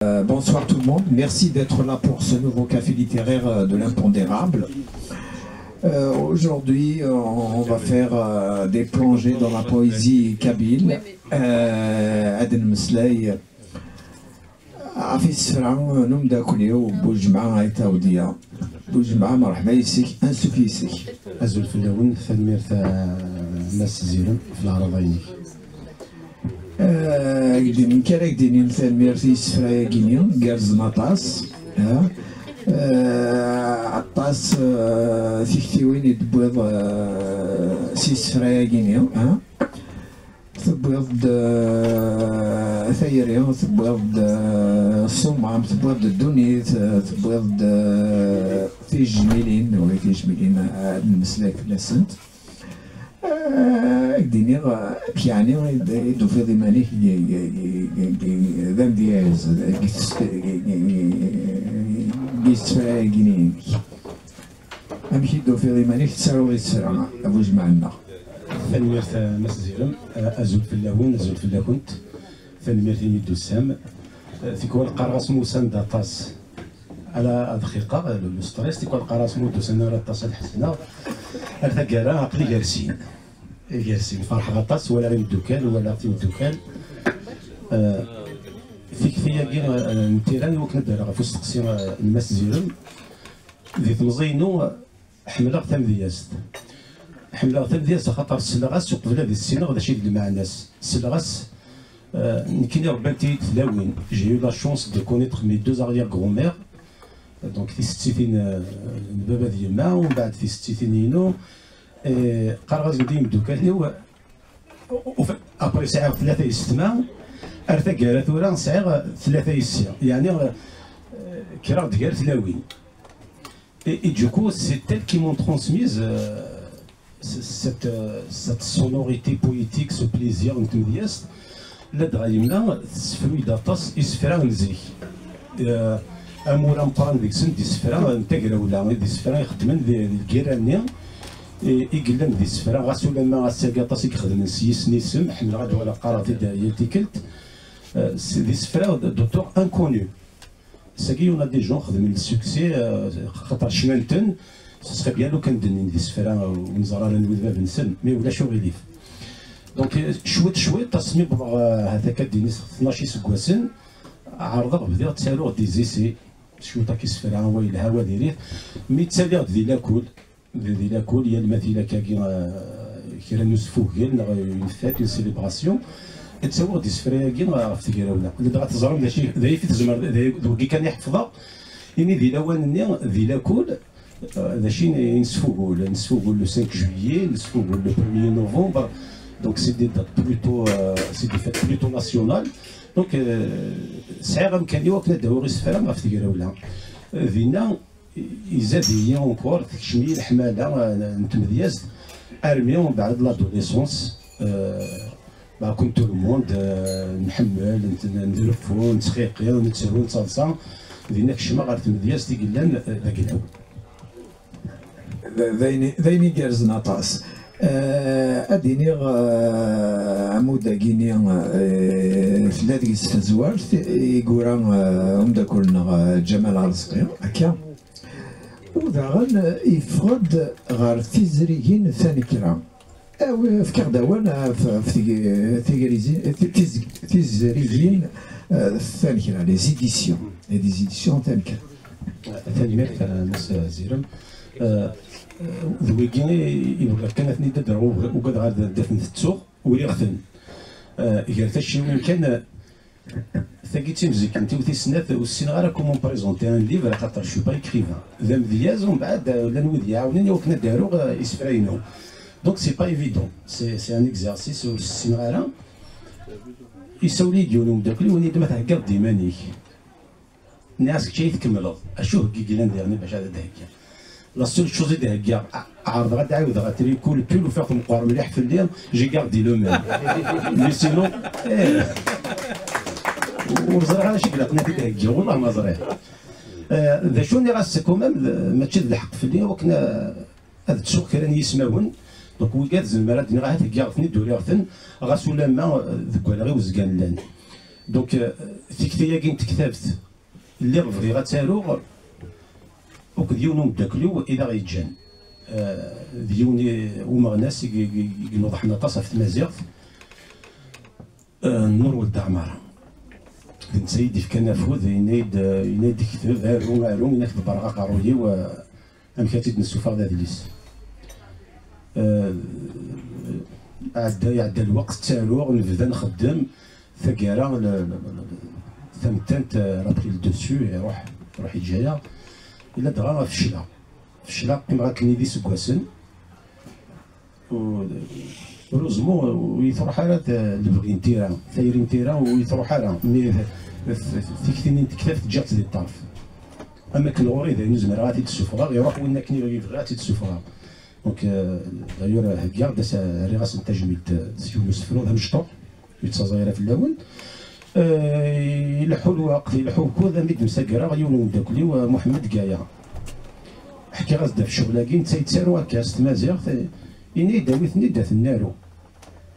Bonsoir tout le monde, merci d'être là pour ce nouveau café littéraire de l'impondérable. Aujourd'hui, on va faire des plongées dans la poésie kabyle. Aden Meslay, Afis Fran, Noumda Koulio, Boujma, Aïta Oudia. Boujma, marhaba يسيك انسوك يسيك ازول في اللون فالمير تاع ناس زيرم في العرض عينيك قديني كراك ديني فالمير في سفرايا كينيون كارز نطاس عطاس فيكتيوين يدبوض سي سفرايا كينيون تبوض ثيريون تبوض الصمام تبوض الدونيت تبوض في جميلين وهي في جميلين هاد المسلاك لاسنت ديني يعني يدو في ضمانيك ذم دياز يستفرع جنينك أمشي يدو في ضمانيك تسارو يتسرع أبو جمعنا فالميرت ناس زيرم أزول في اللون أزول في اللكنت فالميرت يمدو السام تيكون قراص موسان داطاس على دقيقة الستريس تيكون قراص مو دوسنا راه طاس الحسنة الثقارة عقلي جالسين فرح غطاس ولا غير الدكان ولا في الدكان فيك فيا كي نتيران وكنا دايره في وسط قصير الماس زيرم ذي تمزينو حملة تمدياز خاطر السلغاس وقبل هذه السنه غدا شي مع الناس السلغاس كاين ربانتي تلاوين جي يو لا شونس دو كونيتر مي دوز اريير غرومير دونك في 60 البابا ديالنا ومن بعد في 60 ينو قال غادي ندير دوكا هو ابري ساعه 3 يستمع ارتا كارا ثورا نسعي 3 يسيا يعني كرا ديال تلاوين اي دوكو سي تيل كي مون ترانسميز cette sonorité poétique ce plaisir نتمدياس لا دغايمنا تسفروي داطاس يسفرا نزيك امورا مقران ديك سن دي سفرا نتاكرا ولا دي سفرا يخدمن دي الكيراني يقلن دي سفرا غاسو لما غاساكا طاس يخدم سيس نيسم حمل غاد ولا قراتي ديال تيكلت دي سفرا دوتور انكونيو ساكي يونا دي جون خدمين السوكسي خاطر شمالتن سخي بيان لو كان دني دي سفرا ونزرا نولد باب نسن مي ولا شو غيليف دونك شويت تصميم هذاك ديني 12 سكواسن عرضه بديت تسالو دي زيسي شو تاكي سفرا ويل هوا ديريت مي تسالي دي لاكول هي المثيله كي نوسفو كيل فات اون سيليبراسيون تصور دي سفرا كي غافتكر ولا اللي بغات تزرم داكشي ذاي في تزمر ذاك كان يحفظها يعني دي لاوان دي لاكول داكشي نسفو لو 5 جويي نسفو لو 1 نوفمبر دونك سي دي دات بلوتو سي دي فات بلوتو ناسيونال دونك سعير امكاني وكنا داوري سفرا ما افتكر ولا فينا يزاد هي اونكور تكشمي الحماله نتمدياز ارمي ومن بعد لادوليسونس كنت تو الموند نحمل نلفو نتخيقي نتسهو نتصلصا فينا كشما غير تمدياز تيقلان ذاك الهو ذيني كارز نطاس اديني عمود كيني فلات كيس الزوار يقورا مداكلنا جمال عرسقي هكا وداغن يفرض غير تيزريين ثاني كرا او فكر داوان في تيزريين ثاني كرا لي زيديسيون ثاني كرا ثاني ميرت ناس زيرم ذويكي يبغى كانت ندير وقد غير دافن في السوق ولي غثن غير تاشي وين كان ثاقيتي مزيك انت وثي سنات والسين غير كومون بريزونتي ان ليفر خاطر شو با اكريفان ذا مدياز ومن بعد ولا نود يعاونني وكنا دارو يسفراينو دونك سي با ايفيدون سي ان اكزارسيس والسين غير يسولي ديالهم داكلي وني ما تهكا ديمانيك الناس كي تكملوا اشوف كي نديرني باش هذا هكا لا سول شوز اللي هكا عارض غادي عاود غاتري كل بيل وفاق مقار مليح في الليل جي كاردي لو ميم مي سينو وزرعها شي قلقنا فيك هكا والله ما زرعها ذا شوني راه كومام ماشي الحق في الليل وكنا هذا السوق كان يسماون دونك ويكاد زعما راه دينا غا هكا غثني دوري غثن غاسولا ما ذكولا غير وزكان لان دونك تيكتيا كي تكتبت اللي غفري غتالو وكديونو مداكلو الى غيتجان ديوني ومغناس ينوضح لنا طاسه في تمازيغ النور ولد عماره نسيدي في كنافوذ ينايد كتب هارون يناك برغا قاروي و ام كاتب نسوفا ذا ديليس عدى الوقت تالو نبدا نخدم ثقيرا ثمتنت رابري الدوسو يروح يجايا الا دغا فشلا كيما غاكني دي سكواسن روزمو ويثروح على البغي نتيرا ثاير نتيرا ويثروح على مي فيكتيني تكتفت جات دي الطرف اما كن غوري ذا نزمر غاتي تسوفغا يروح وين كني يبغي غاتي تسوفغا دونك دايور هكا داس ريغاس التجميل يونس فلو ذا مشطوح يتصايره في الاول يلحوا الوقت يلحوا كذا ميد مسكره غيونو داكلي ومحمد كايا حكي غازدا في الشغل تيتساروا هكا ستمازيغ إني داويتني دات النارو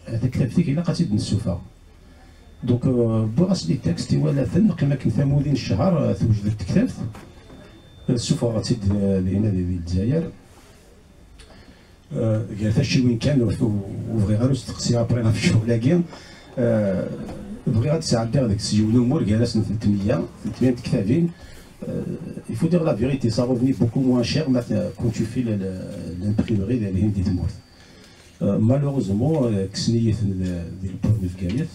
هذا كتابتك إلا قاتي نسوفا دونك بغاس لي تكست ولا ثن كما كنت ثمودين الشهر توجد كتابت السوفا غاتي هنا ديال الجزائر قالت هادشي وين كان وبغي غير تقسي ابري في الشغل كاع بغي غادي تعدي هذاك السيون امور جالس 300 كتابين. Il faut dire la vérité, ça revenait beaucoup moins cher quand tu fais l'imprimerie de l'Hindi de Mourth. Malheureusement, كسنية ديال البرومي في كايت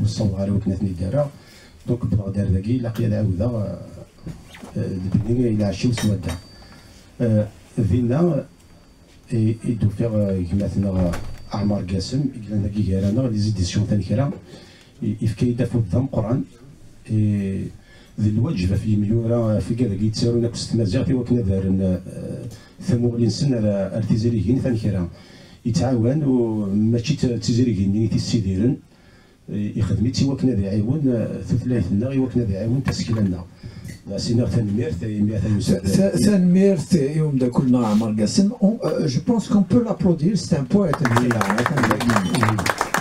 وصلوا على وكناتني دارا دونك بغا دار داكي لاقي العاوده البنيه الى عشي وسودا فينا يدو فيغ كماتنا عمر قاسم قلنا داكي كارانا لي زيديسيون ثاني كرا يفكي دافو الضم قران ذي الواجبه في ميورا في كذا كيتسارو ناكس تمازيغ في وكنا دارن ثمولين سن على ارتيزاريين ثاني كرا يتعاون وماشي تيزاريين تيسيديرن يخدم تي وكنا ذي عيون ثلاثنا غي وكنا ذي عيون تسكيلنا سينا ثنميرت ثنميرت يوم دا كلنا عمر قاسم جو بونس كون بو لابلودير سي ان بويت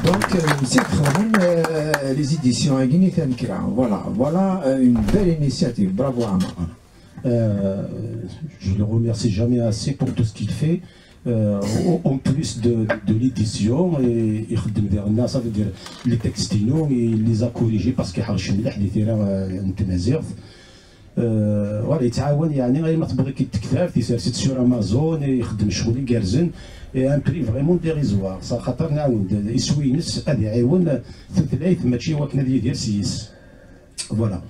دونك نسيت خدمن لي زيديسيون اغيني ثانكرا فوالا اون بيل انيسياتيف برافو عمر. Je le remercie jamais assez pour tout ce qu'il fait. En plus de l'édition, ça veut dire les textinos, il les a corrigés parce qu'il y a des terrains voilà يتعاون يعني غير ما تبغي كيتكتاب تيسالسيت سور امازون يخدم شغل كارزن ان بري فريمون ديريزوار صا خاطر نعاود يسوي نس هذا يعاون ثلاث ماشي هو كنا ديال سيس فوالا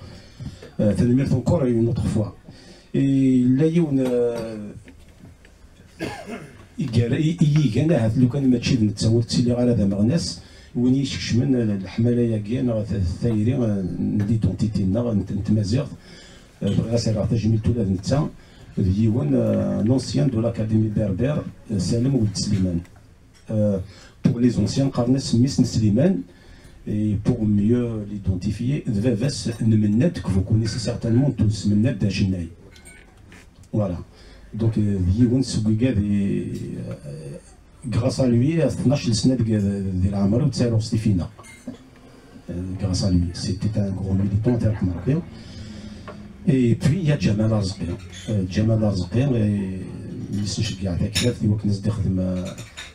تنمير تنكور اون اوتر فوا لا يون يجانا هات لو كان ماشي نتسول تسيلي غير هذا مغناس وين يشكش من الحمايه كاين الثايرين ليدونتيتينا نتمازيغ بغا راه تجميل تولاد نتا ديوان لونسيان دو لاكاديمي بربر سالم ولد سليمان pour les anciens قرنا سميس سليمان et pour mieux l'identifier Vavas Nemenad que vous connaissez certainement tous Menad d'Agenay voilà donc ديوان سوغا grâce à lui 12 سنه ديال العمر وتسالو ستيفينا grâce à lui c'était un gros militant تاع رحمه ربي. Et puis il y a Jamal Arzqian. Jamal Arzqian اللي نشجع تاع كتابتي وكنا نخدم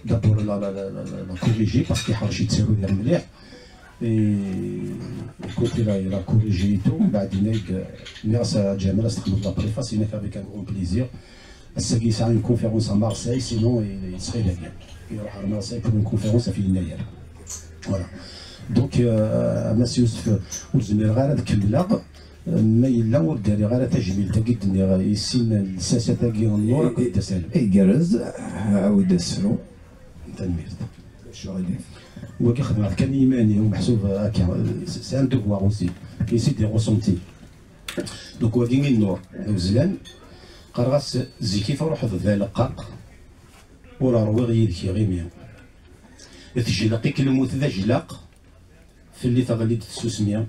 دابور لا كوريجي باسكو حرج يتسالو ديال مليح كنت لا كوريجيتو من بعد grâce à Jamal استخدم لا بريفاس هناك avec un grand plaisir. الساق يسعى une conférence à Marseille sinon il serait là يروح على مارسيل pour une conférence في يناير voilà donc مسيو يوسف وزمير غير نكملها ما إلا وداري غير تجميل تاكيدني يسين الساسة تاكي النور كنت سالم اي كرز عاود السرو تنميرت الشغل هو كيخدم كان ايماني ومحسوب هكا سي ان دوفوار اوسي كيسي دي روسونتي دونك هو كاين النور وزلان قرغاس زيكي فروح ذا لقاق ولا روي غير غيميا تجلاقي كلموت ذا جلاق في اللي تغلي تسوسميا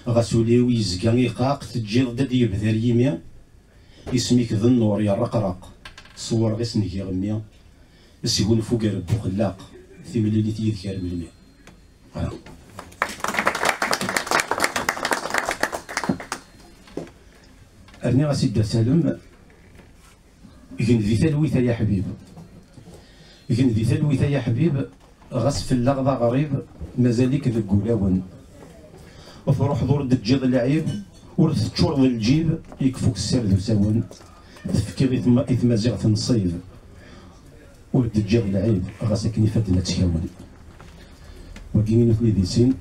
غاسولي ويزكا يقاق تجي ضد يبدا اليميا يسميك ذا النور يا الرقراق صور غير سنكي غميا يسيقون فوق ربو خلاق في ملي تيذكر بالمية. أرني غاسي سالم كن ذي ثلويثة يا حبيب، كن ذي ثلويثة يا حبيب، غاس في اللغضة غريب مازاليك ذك قلاون، وتروح ضور الدجاج العيب ورتشور الجيب يكفوك السير ذو ساون، تفكير إثما زيغة نصيب والدجاج العيب غاس كني فاتنا تكاون، وكيني نثني ذي سين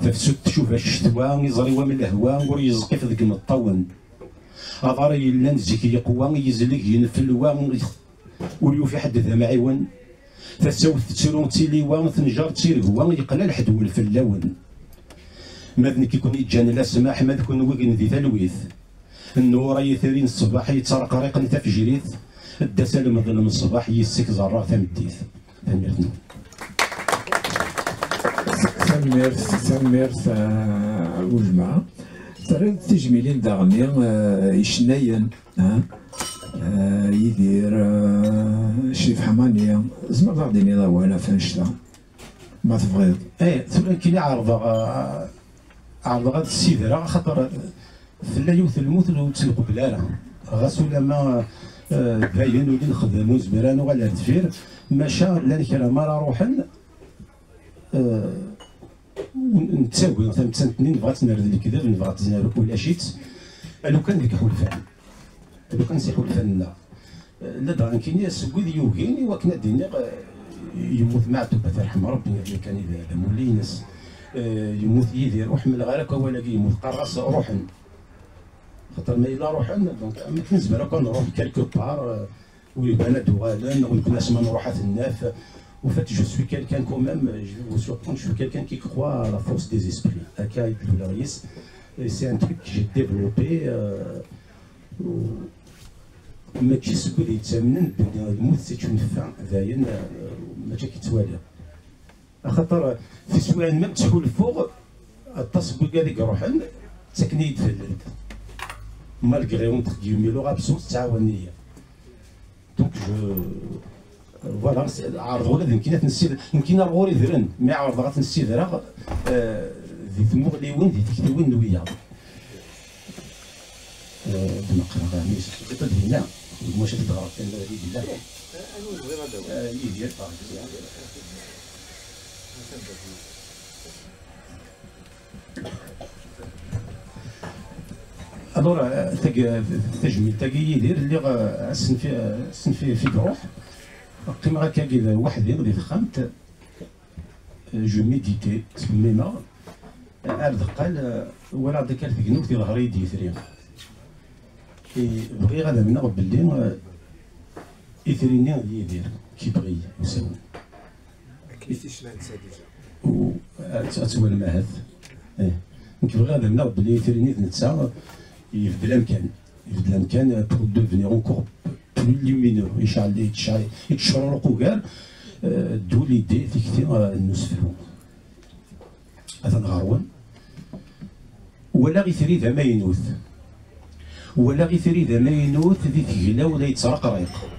تفسد تشوف الشتوى يزري من الهواء وريزقي في ذك الطون، أضاري يلان زكي يقوى يزلق ينفلوا وليوفي حد ذا معيون، تساوت تسيرون تيليوا تنجار تيرقوا يقلى الحدول في اللون، ماذن كيكون يجان لا سماح ماذ كون وقن ذي ثلويث، النور يثرين الصباح يتسرق ريق تفجيريث، الدسال مظلم الصباح يسك زراء ثمديث. ثميرتنا سميرت الجماعة ترى تجميلين داغني يشناين يدير شريف حمانية زعما غاديني ضوالا فانشتا ما تبغيض ثم كي عرض غاد السيدرا خاطر في لا يوث الموت لو تسلقوا بلالا غاسو لما باين ولي نخدمو زبران ولا تفير ماشا لا كرا مرة روحن نتساوي ثمتنتني بغات نرد لك كذا بغات نزار ولا شيت لو كان ذيك حلفان لو كان سي حلفان لا دغا كاين سكوذ يوغيني وكنا دينا يموت مع توبة رحم ربي اللي كان إذا مولينس يموت يدير روح من الغرق ولا يموت قراص روحن خاطر ما إلا روحن دونك ما بالنسبة لك نروح كالكو بار ويبان دوغالا ونكون اسما نروحات الناف وفات جو سوي كالكان كومام جو سوربون جو كالكان كي كخوا لا فورس دي زيسبري هكا يقولوا لا ريس سي ان تروك جي ديفلوبي ماشي سكول يتامنن بلي الموت سي اون فان داين ماشي كيتوالى خاطر في سوان ما تحول الفوق التصبو هذيك روحن تكني يتفلت مالغري اون تخديمي لو ابسونس تعاونيه دونك جو فوالا عرض ولا يمكن تنسي يمكن الغوري ذرن ما عرض غتنسي ذرا ذي ثمور لي وين ذي تكتوين نويا بنقرا غاميس قطع هنا واش تبغى كان هذه بالله يدير الور تجميل تاكي يدير اللي سن في روح قيمة هكا كذا وحدي غادي فخمت جو ميديتي تسميما عرض قال ولا ذكر في جنوب في ظهري يدي ثري بغي غادا منا باللي يثريني غادي يدير كي بغي يساوي كيفاش ما نسى ديجا أتسوى المعهد كي بغي غادا منا باللي يثريني نتسا يبدل الامكان بور دوفنيغ اونكور بلو لومينو يتشرق وكاع دو ليدي تيكتي نسفلو هذا نغارون ولا غي ثري ذا ما ينوث ولا غي ثري ذا ما ينوث ذي تجلا ولا يترقرق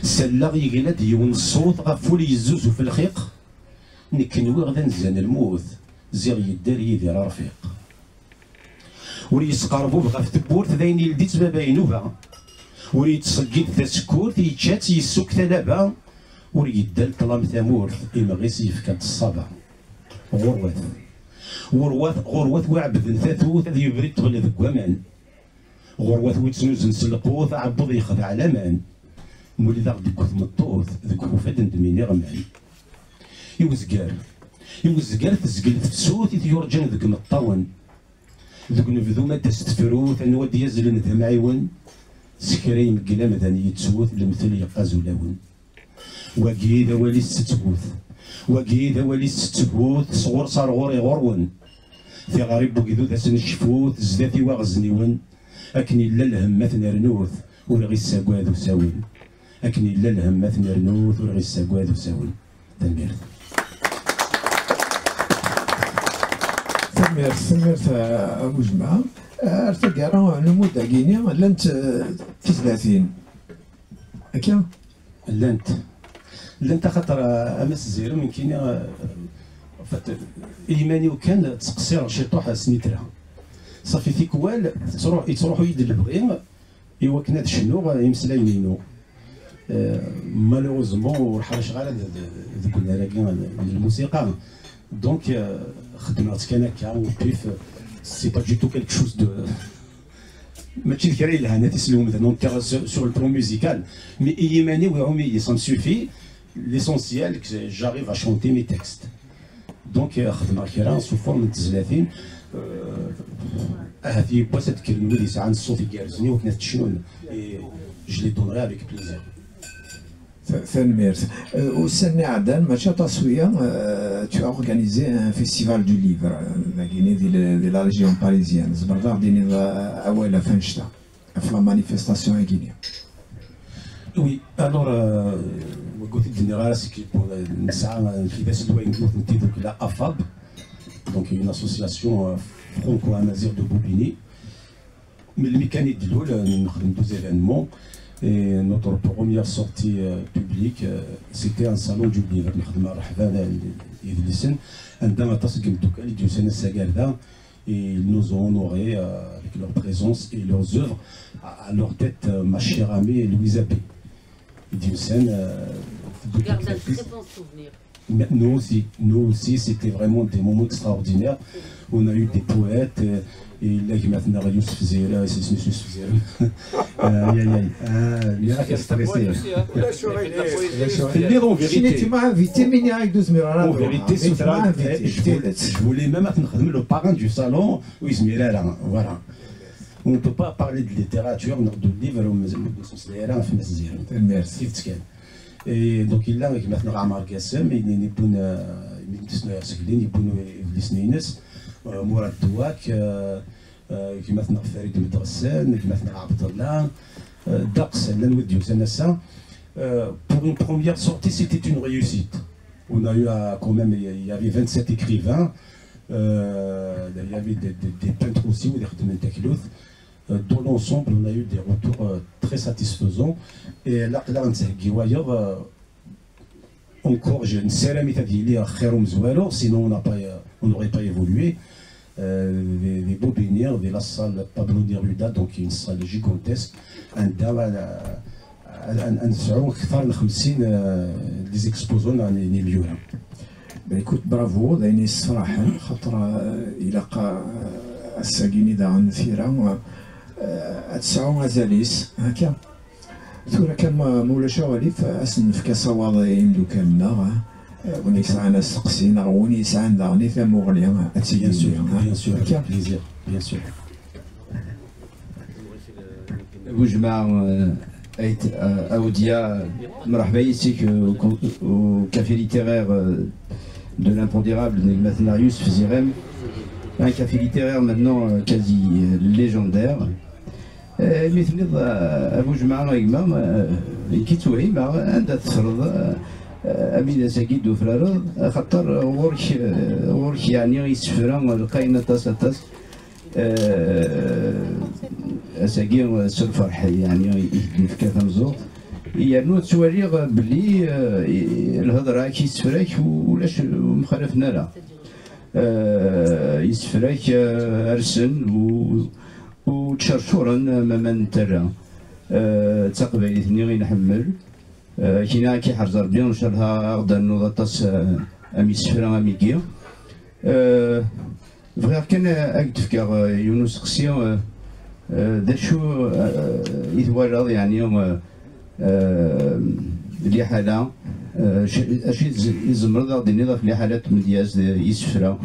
سلا غي غلاد يون الصوت غفول يزوزو في الخيق نكنوي غدا نزان الموت زيغ يدار يدير رفيق ولي يسقربو بغا في تبورت داين يلديت ما باينوها ولي يتسقيد تسكورت يتشات يسوك ثلابا ولي يدال طلام ثامورت إمغيس يفكاد الصبا غروات وعبد ثاثوث ذي يبريد تغلي ذك ومان غروات ويتسنوزن سلقوث عبض يخضع لامان مولي ذاك ديك مطوث ذك وفاد ندميني غمان يوزقار تزقل تفسوث يورجن ذك مطاون ذوك نبذو ما تستفروث انو ودي يزلن ذا معيون سكري مقلا مذاني يتسوث المثل يقازو لاون وقيد ولي ستتبوث وقيد ولي ستتبوث صغور صار غوري غرون في غريب بوكيدو ذا سنشفوث زداتي واغزنيون اكن الا الهمات نرنوث ولغي الساقواذ ساون اكن الا الهمات نرنوث ولغي الساقواذ ساون تنبيرت سميرت أبو جمعة ارتقى نمود كينيا لانت في 30 هكا لانت خاطر امس الزيرو من كينيا ايماني وكان تقصير شي طوح سنيترا صافي تيكوال تروحوا يد البغي ايوا كنا شنو يمسلا يمينو مالوروزمون ورحنا شغال قلنا راكي الموسيقى دونك خدمات كان هكا وبيف سي با دو تو كيلك شوز دو ماشي الكرا لها انا تسلم دونك سور البلون ميوزيكال مي ايماني وعمي سا مسوفي ليسونسيال كو جاريف ا شونتي مي تكست دونك خدمه كرا سو فورم تزلاتين هذه بواس تكلموا لي ساعه الصوت يجارزني وكنا تشنو جو لي دونغي افيك بليزير Fenmers. Au Sénégal, tu as organisé un festival du livre de la région parisienne. C'est vrai la manifestation à Guinée. Oui, alors, la AFAB, donc une association franco-amazigh de Bobigny. Mais le mécanique de l'eau, nous avons 12 événements. Et notre première sortie publique, c'était un salon du livre. Et ils nous ont honorés avec leur présence et leurs œuvres. À leur tête, ma chère amie Louisa B. Je garde un très bon souvenir. Nous aussi, c'était vraiment des moments extraordinaires. On a eu des poètes. Et là, il m'a fait Youssef Zira, c'est Youssef Zira. Il y a qui est stressé. En vérité, tu m'as invité, mais il y a 12 000 en vérité, je voulais même être le parrain du salon, oui, voilà. On ne peut pas parler de littérature, de livres, merci. Et donc, il a avec maintenant Amar Gassem, il est bon, il est bon, مراد دواك كيما ثنا فريد مدرسان كيما ثنا عبد الله دقس لا نوديو سنسا pour une première sortie c'était une réussite on a eu quand même il y avait 27 écrivains il y avait des peintres aussi ou des khadmen dans l'ensemble on a eu des retours très satisfaisants et là encore j'ai une cérémonie ديالي خير ومزوالو sinon on n'aurait pas évolué. Les beaux bénières de la salle Pablo Neruda, donc une salle gigantesque, des exposants dans les lieux. Écoute, bravo, دايني الصراحة خاطر إلقى الساقيني دا عن ثيرا أتسعو غزاليس هكا ثورة كان مولا شواليف أسن في كصواضين دو كامنا ونسعى نسقسين ونسعى ندغني ثم غليا Bien sûr, bien sûr. Boujma Aoudia مرحبا يسيك au café littéraire de l'impondérable Youssef Zirem, un café littéraire maintenant quasi légendaire. مثل أبو جماعة إمام كيتوهي مع عندها تفرض أمين ساكيد وفرارض خاطر غورك يعني يسفرا القاينة تاس أساكي سلفرح يعني في كاثم زوط يعني توريغ بلي الهضرة كي يسفراك ولاش مخالفنا لا يسفراك أرسن وتشرشورا ما نترى تقبيلي ثني غي نحمل كينا كي حرز ربي نشرها غدا نوض طاس امي سفرا امي كيا فغير كان اكد فكا يونس قسيا دا شو يتورد يعني اللي حاله اشي يزمرض غادي نضاف لي حالات مدياز يسفرا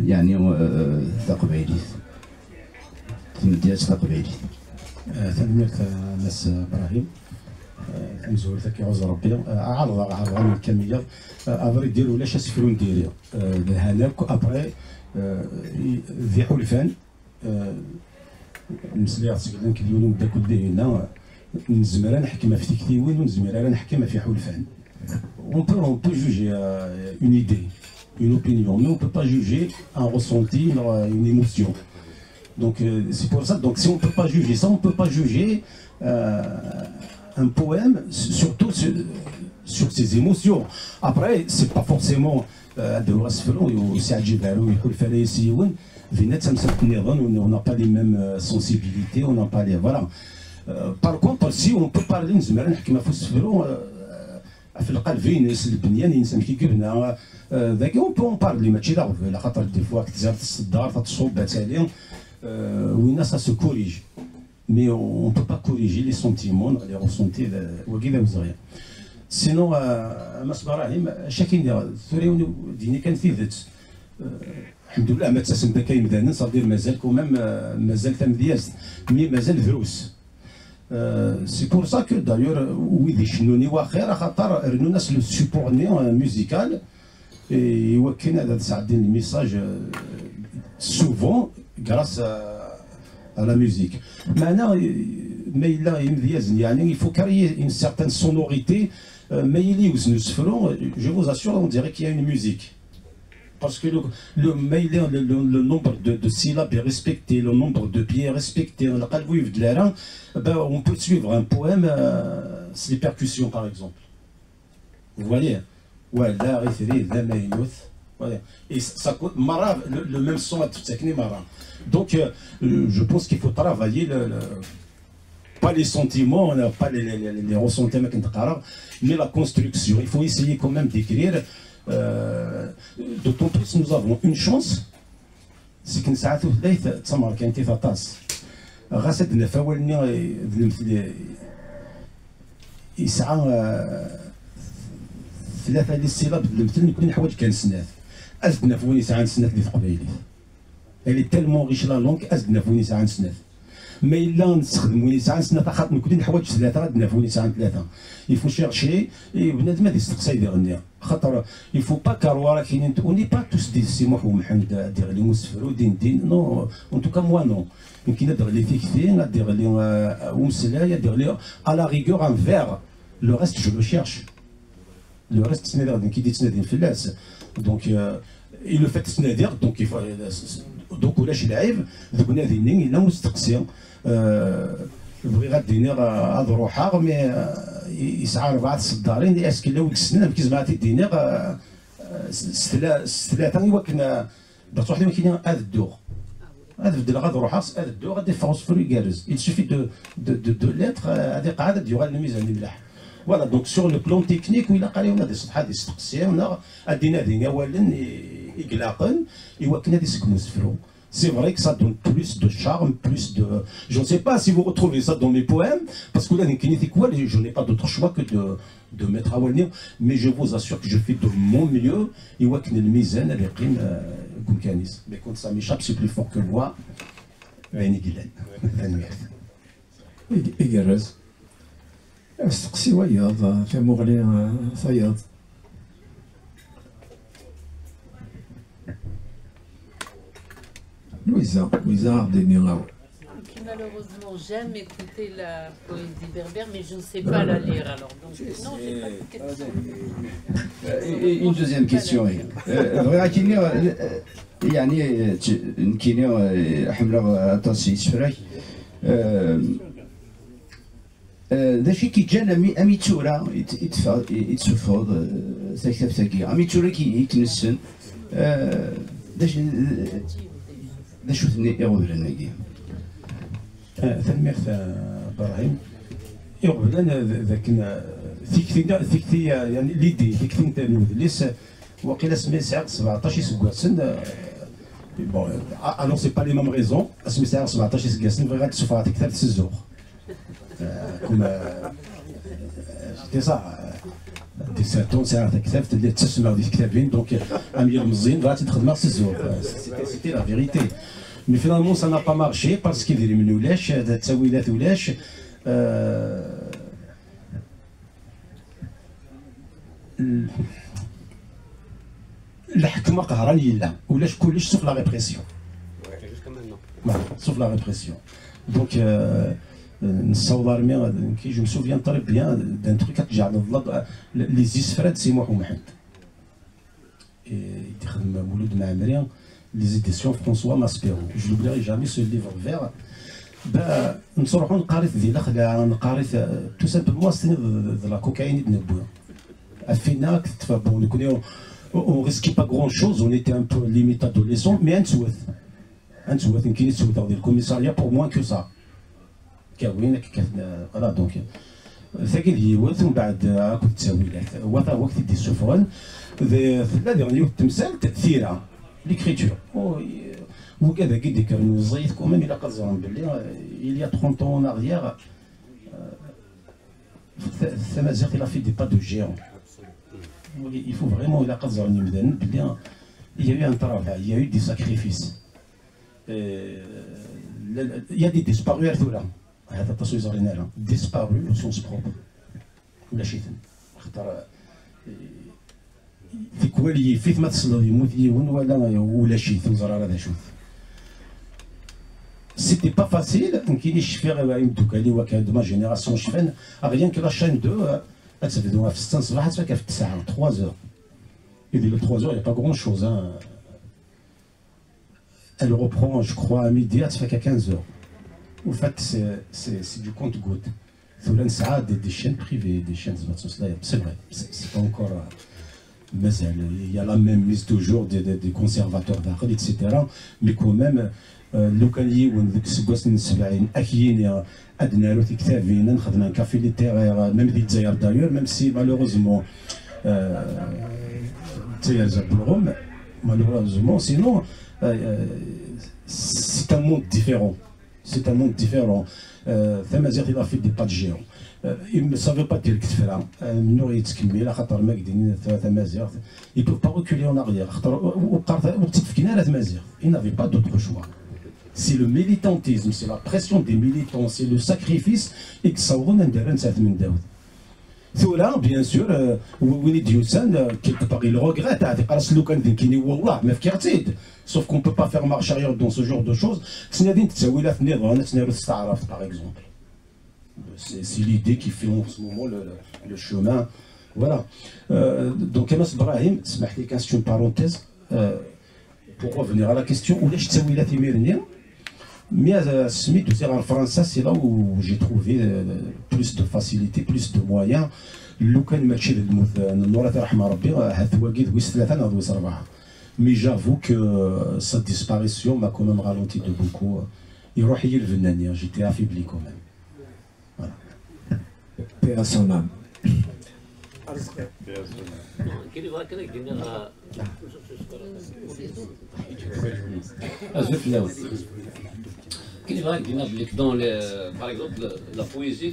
يعني تقبيلي مدياز تقبيلي تنميت ناس ابراهيم نزول ذاك يعوز ربي عرض عن الكميه افري ديروا لاش سفرون ديري هناك ابري ذي حلفان مسلي تسكلن كليون بدا كل هنا نزمر نحكم في تكتيوين ونزمر نحكم في حلفان on peut juger une idée une opinion mais on peut pas juger un ressenti une émotion donc c'est pour ça donc si on peut pas juger ça on peut pas juger un poème, surtout sur ses émotions. Après, c'est pas forcément de Rasfelon ou Saadjibalou, il faut le faire ici. on n'a pas les mêmes sensibilités, on n'a pas les. Voilà. Par contre, si on peut parler, on peut en parler, ça se corrige. Mais on ne peut pas corriger les sentiments, les ressentis. Sinon, chacun ديني كان في ذات الحمد لله ما تسمى كاين مدانا صافي مازال كومام مازال تمدياز مي مازال دروس سي بور سا كو دايور ويد يشنوني واخيرا خاطر رنو ناس لو سوبورني ميوزيكال يوكلنا هذا تعدي الميساج سوفون غراس à la musique. Maintenant, mais il a il faut créer une certaine sonorité. Mais il où nous ferons, je vous assure, on dirait qu'il y a une musique. Parce que le nombre de syllabes est respecté, le nombre de pieds est respecté. On peut suivre un poème, c'est les percussions par exemple. Vous voyez? Ouais, là, et ça coûte le même son à toute cette mara. Donc, je pense qu'il faut travailler pas les sentiments, pas les ressentis, mais la construction. Il faut essayer quand même d'écrire. D'autant plus nous avons une chance, c'est qu'une ساعات وثلاث تسمر كاين تيفاطاس غاسدنا فاولني يسعى ثلاثة لي السيلاب المثل كل حوايج كان سنات أزدنا فوني ساعة سنات اللي في قبيلي elle est tellement riche la langue أزدنا فوني ساعة سنات ما إلا نستخدموني ساعة سنات خاطر كل الحوايج ثلاثة غادنا فوني ساعة ثلاثة il faut chercher بنادم هذا يستقصى يدير خاطر il faut pas كاروا راه كاينين on n'est pas tous des سي محمد دير لي مسفر ودين نو en tout cas moi non يمكن ندير لي فيكتين ندير لي ومسلايا ندير لي à la rigueur un vers le reste je le cherche le reste تنادر كي تنادي فلاس donc il le fait تنادر donc il faut donc ولاش العيب ذوك ناديين الا مستقسي بغي غاديني هاد روحها مي يسعى 4 صدارين اسكي لو السنه كي زعما تديني ثلاثه يمكن درت واحده كاين هذا الدوغ هذا بدل غاد روحها هذا الدوغ غادي فوسفور يكارز il suffit de lettre هذه قاعده ديال الميزان ملاح فوالا دونك سور لو بلون تكنيك ولا قاليونا دي صفحات يستقسيونا ادينا دينا اولا يقلاقن يوكنا دي سكنو سفرو. C'est vrai que ça donne plus de charme, plus de... Je ne sais pas si vous retrouvez ça dans mes poèmes, parce que là, je n'ai pas d'autre choix que de mettre à Walnir, mais je vous assure que je fais de mon mieux. Et ouais, que le mizan, elle est prime, comme Canis. Mais quand ça m'échappe, c'est plus fort que moi. Réni Guilaine. إجرز استقسي وياض في مغلي فياض Louisa Ardeniao. Qui malheureusement j'aime écouter la poésie berbère, mais je ne sais pas la lire alors. Donc non, j'ai pas de question. Une deuxième question. يعني كاين حمله تصيص فراك ذا شي كي جانا اميتورا يتسفض ثكتاكي اميتورا كي يتنسن ذا شو ثني يغبر ناقي ثنمير ابراهيم يغبر ذاك ثيكتي يعني ليدي ثيكتي نتا المدلس وقيلا سمي ساعه 17 سكواسن bon alors c'est pas les mêmes raisons اسمي ساعه 17 سكواسن بغات تشوفها اكثر تسزوق كما سيتي صح دي ساتون ساعه كتاب اللي تسمع ديك كتابين دونك امير مزين بغات تخدم تسزوق سيتي لا فيريتي مي فينالمون سا نا با مارشي باسكو يدير من ولاش التاويلات ولاش الحكمه قهرانيه لا ولاش كلش سوف لا ريبريسيون سوف لا ريبريسيون دونك نصور مي كي جو مي سوفيان طري بيان دان تروك كترجع للظل لي زيسفراد سي محمد يخدم مولود معمري لي زيديسيون فرونسوا ماسبيرو جو لوبليري جامي سو ليفر فير با نصرحو نقاري ديال الاخلاق نقاري تو سامبلومون سيني د لا كوكايين ديال بويا افينا كنت فابون كنا on risquait pas grand chose on était un peu limite adolescent mais un souhait انتوا كاين تسوتوا ديال الكوميساريا بور موان كو سا كاوين فوالا دونك ثقيل هيوات ومن بعد كنت تساويلات هو وقت دي السفران لا ديرنيو التمثال تاثيرها ليكريتور وكذا كي ذكر زيت كومام الى قزرهم باللي il y a 30 ans en arrière Tamazight il a fait des pas de géant. Il faut vraiment الى قزرني مدن باللي il y a eu un travail, il y a eu des sacrifices. Il y a des disparus هذولا هذا التصوير زارينا لها disparus au sens propre ولا شي خاطر في كوالي فيت ما تصل يموت يون ولا شي تنزر هذا شوف سيتي با فاسيل ما كاينش فيها غير دوكا اللي هو كان ما جينيراسيون شفان غيان كي لا شين دو تبداوها في 6 صباح تفكر في 9 3 زور يدير 3 زور يا با غون شوز elle reprend je crois à midi تفكر 15 heures au fait c'est du compte goutte ثولا نسعى دي شين بريفي دي شين c'est vrai c'est pas encore il y a la même mise toujours des conservateurs d'art, etc. Mais quand même, لو كان يون ذيك السكواس من 70 اكيين ادنا له في كتابين نخدم كافي ليتيرير ميم دي الجزائر دايور ميم سي مالوروزمون الجزائر جابولهم مالوروزمون سينون سي ان موند ديفيرون سي ان موند ديفيرون تمازيغ il a fait des pas de géant il ne savait pas dire كتفرا منو غيتكمل خاطر ما قدين تمازيغ ils peuvent pas reculer en arrière خاطر وقت تفكينا على تمازيغ il n'avait pas d'autre choix. C'est le militantisme, c'est la pression des militants, c'est le sacrifice et que ça va n'indérène cette min daoud. Là, bien sûr, Winnie Diousan, quelque part, il regrette, sauf qu'on ne peut pas faire marche arrière dans ce genre de choses. Par exemple. C'est l'idée qui fait en ce moment le chemin. Voilà. Donc, Amas Brahim, c'est une parenthèse. Pour revenir à la question, où est-ce que mais en France, c'est là où j'ai trouvé plus de facilité, plus de moyens. Mais j'avoue que sa disparition m'a quand même ralenti de beaucoup. J'étais affaibli quand même. Voilà. Paix à son âme. Par exemple, la poésie,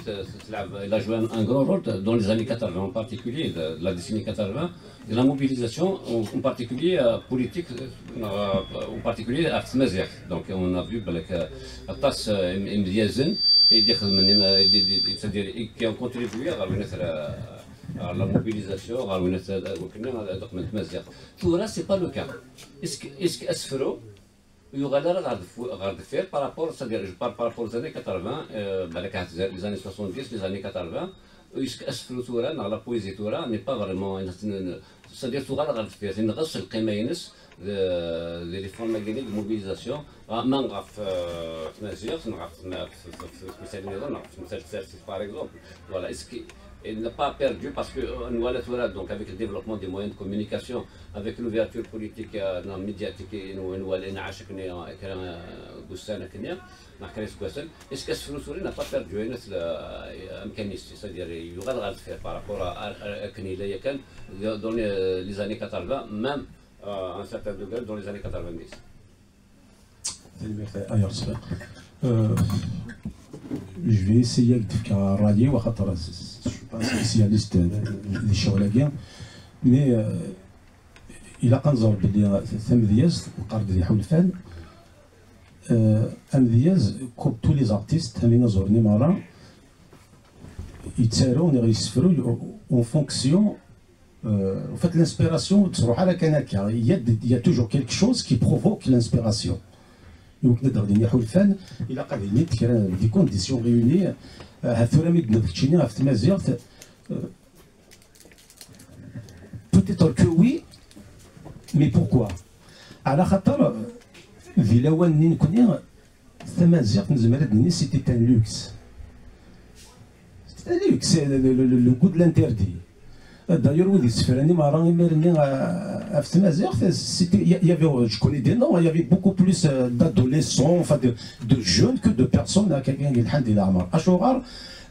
elle a joué un grand rôle dans les années 80, en particulier, de la décennie 80, et la mobilisation, en particulier politique, en particulier à Tamazight. Donc on a vu Atas Mdiazen, c'est-à-dire qui ont contribué à la mobilisation, tout là, ce n'est pas le cas. Est-ce qu'Asfero, il y aura faire par rapport, c'est-à-dire je parle par rapport aux années 80, les années 70, les années 80, est-ce qu'Asfero Toura, dans la poésie Toura, n'est pas vraiment, c'est-à-dire Toura, c'est une race de Kémaïnis, les formes de mobilisation, même par exemple. Voilà, est-ce que il n'a pas perdu parce que donc avec le développement des moyens de communication, avec l'ouverture politique médiatique, est-ce que Asfero n'a pas perdu c'est-à-dire il y aura de faire par rapport à dans les années 80, même à un certain degré dans les années 90. Je vais essayer de faire rallier, je ne suis pas un spécialiste des chevaliers, mais il a قنظر باللي ثمدياز القرد اللي حول الفن أمدياز كوب تو لي زارتيست همينا زورني مرة يتسارون يسفروا اون فونكسيون en fait l'inspiration تروح على كان هكا il y a toujours quelque chose qui provoque l'inspiration. Donc نقدر نحول الفن إلا قاعدين نتكلم دي كونديسيون ريوني هالثورة ميدنا داكشي في تمازيغ peut-être que oui mais pourquoi على خاطر في الاول منين كنا تمازيغ نزمر ني سيتي ان لوكس le goût de l'interdit D'ailleurs, oui, je connais des noms, il y avait beaucoup plus d'adolescents, enfin de jeunes que de personnes.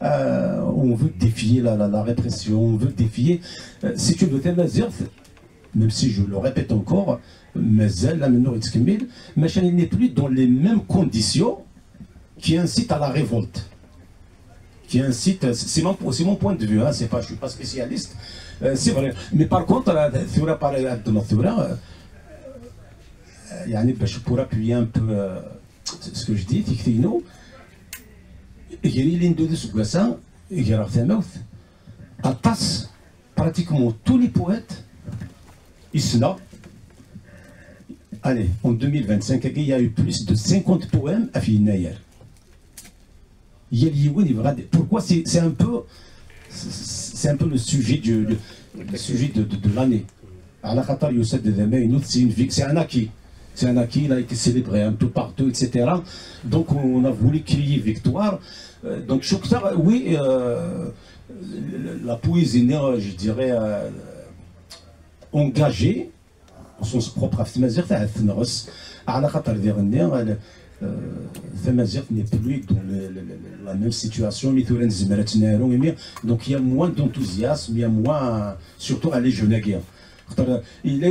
On veut défier la répression, on veut défier. Si tu veux même si je le répète encore, mais il n'est plus dans les mêmes conditions qui incitent à la révolte. Qui incite, c'est mon point de vue, hein, je ne suis pas spécialiste, c'est vrai. Mais par contre, pour appuyer un peu ce que je dis, pratiquement tous les poètes, allez, en 2025, il y a eu plus de 50 poèmes à Finayer. Pourquoi c'est un peu le sujet de l'année. C'est un acquis. C'est un acquis, il a été célébré un peu partout, etc. Donc on a voulu crier victoire. Donc oui, la poésie, je dirais, engagée, au sens propre, Tamazight n'est plus dans la même situation, donc il y a moins d'enthousiasme, il y a moins, surtout à les jeunes guerres. Il est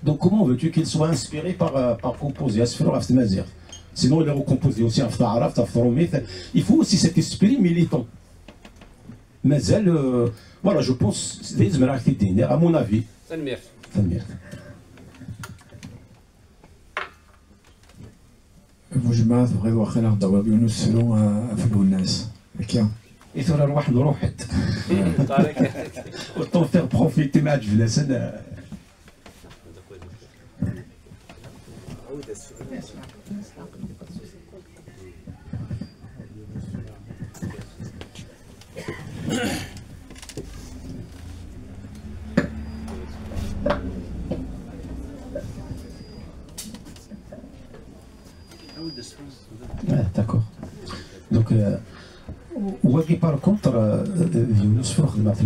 donc comment veux-tu qu'il soit inspiré par composer sinon il est recomposé aussi il faut aussi cet esprit militant. Mais voilà, je pense à mon avis. المجمع تبغي واخا نهضروا بهم نسلو افلو الناس هكا يثور الواحد روحت وطون فيغ بروفيتي مع جبلاسن D'accord. Donc, par contre,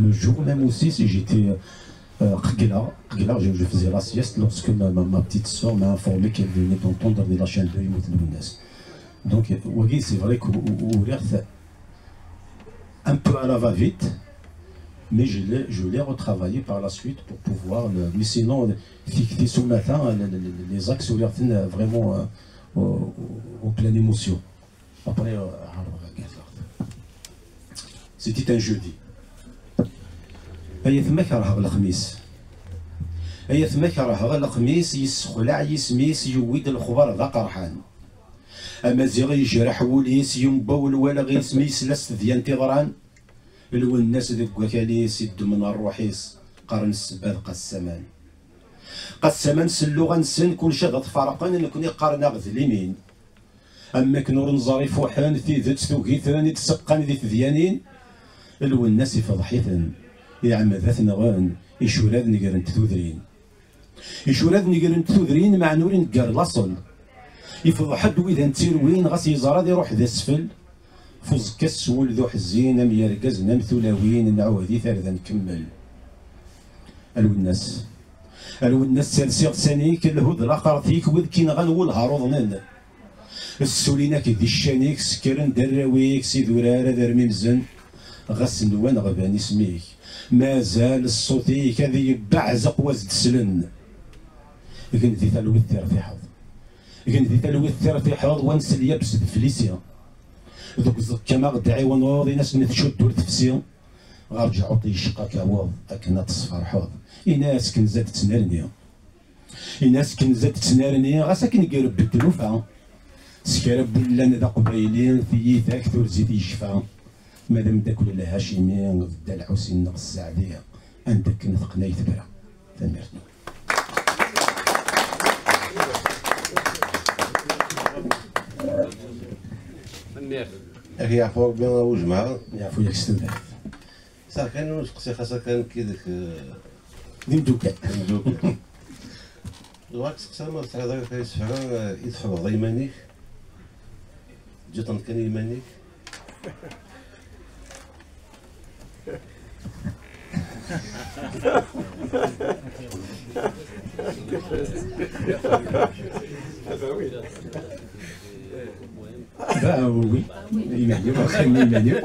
le jour même aussi, si j'étais je faisais la sieste lorsque ma petite soeur m'a informé qu'elle venait d'entendre de la chaîne de Ymout. Donc, c'est vrai qu'au un peu à la va-vite, mais je l'ai retravaillé par la suite pour pouvoir mais sinon, ce matin, les axes vraiment en pleine émotion. Après, c'était un jeudi. أيثما كره الخميس أيثما كره الخميس يسخلع يسميس يويد الخبر ذا قرحان أما زيغ يجرح وليس ينبول ولا غيس ميس لست ديان تغران الو الناس ذيك وكاليس يد من الروحيس قرن السباد قسمان قسمان سلو غنسن كل شي غتفرقان نكوني قرنا غذ اليمين أما كنور نزاري فوحان في ذات ثوكيثان يتسقان ذي تذيانين الو الناس يفضحيثن يعمى ذات نغان يشوراد نقرن تثوذرين يشوراد نقرن تثوذرين مع نور نقر لاصل يفضح حد وإذا نتيروين غاس يزراد يروح ذا السفل فوز كسول ذو حزين ام يرقز نم ثلاوين نعوذي ثالثا نكمل الو الناس سالسيغ سانيك الهود الاخر فيك وذ كين غنول هاروضنن السوليناك ذي الشانيك سكرن دراويك سي ذرارة ذر ممزن غاس نوان غباني سميك مازال الصوتيك هذي بعزق وزد سلن لكن ذي ثلوي الثير في حظ لكن ذي ثلوي الثير في حظ وانس اليابس فليسيا ذوك كما غدعي ونوضي ناس نتشد ورتفسيا غارجع عطي شقا كاواض اكنا تصفر حوض إناس كنزات تنارني إناس كنزات تنارني غاسا كنقرب بالدلوفة سكرب ولا ذا قبيلين في ذاك ثور زيد يشفى مادام داك ولا هاشمي غدا الحسين نغ السعدية عندك نثقنا يثبرا تنمرتنا أخي يعفوك بين وجماعة يعفو ياك ستودع صار كان نسقسي خاصة كان كي داك ديمدوكا الوقت سقسا ما تهضر في سفرة يدفعوا ضيمانيك جات كان يمانيك Oui, Emmanuel, Emmanuel.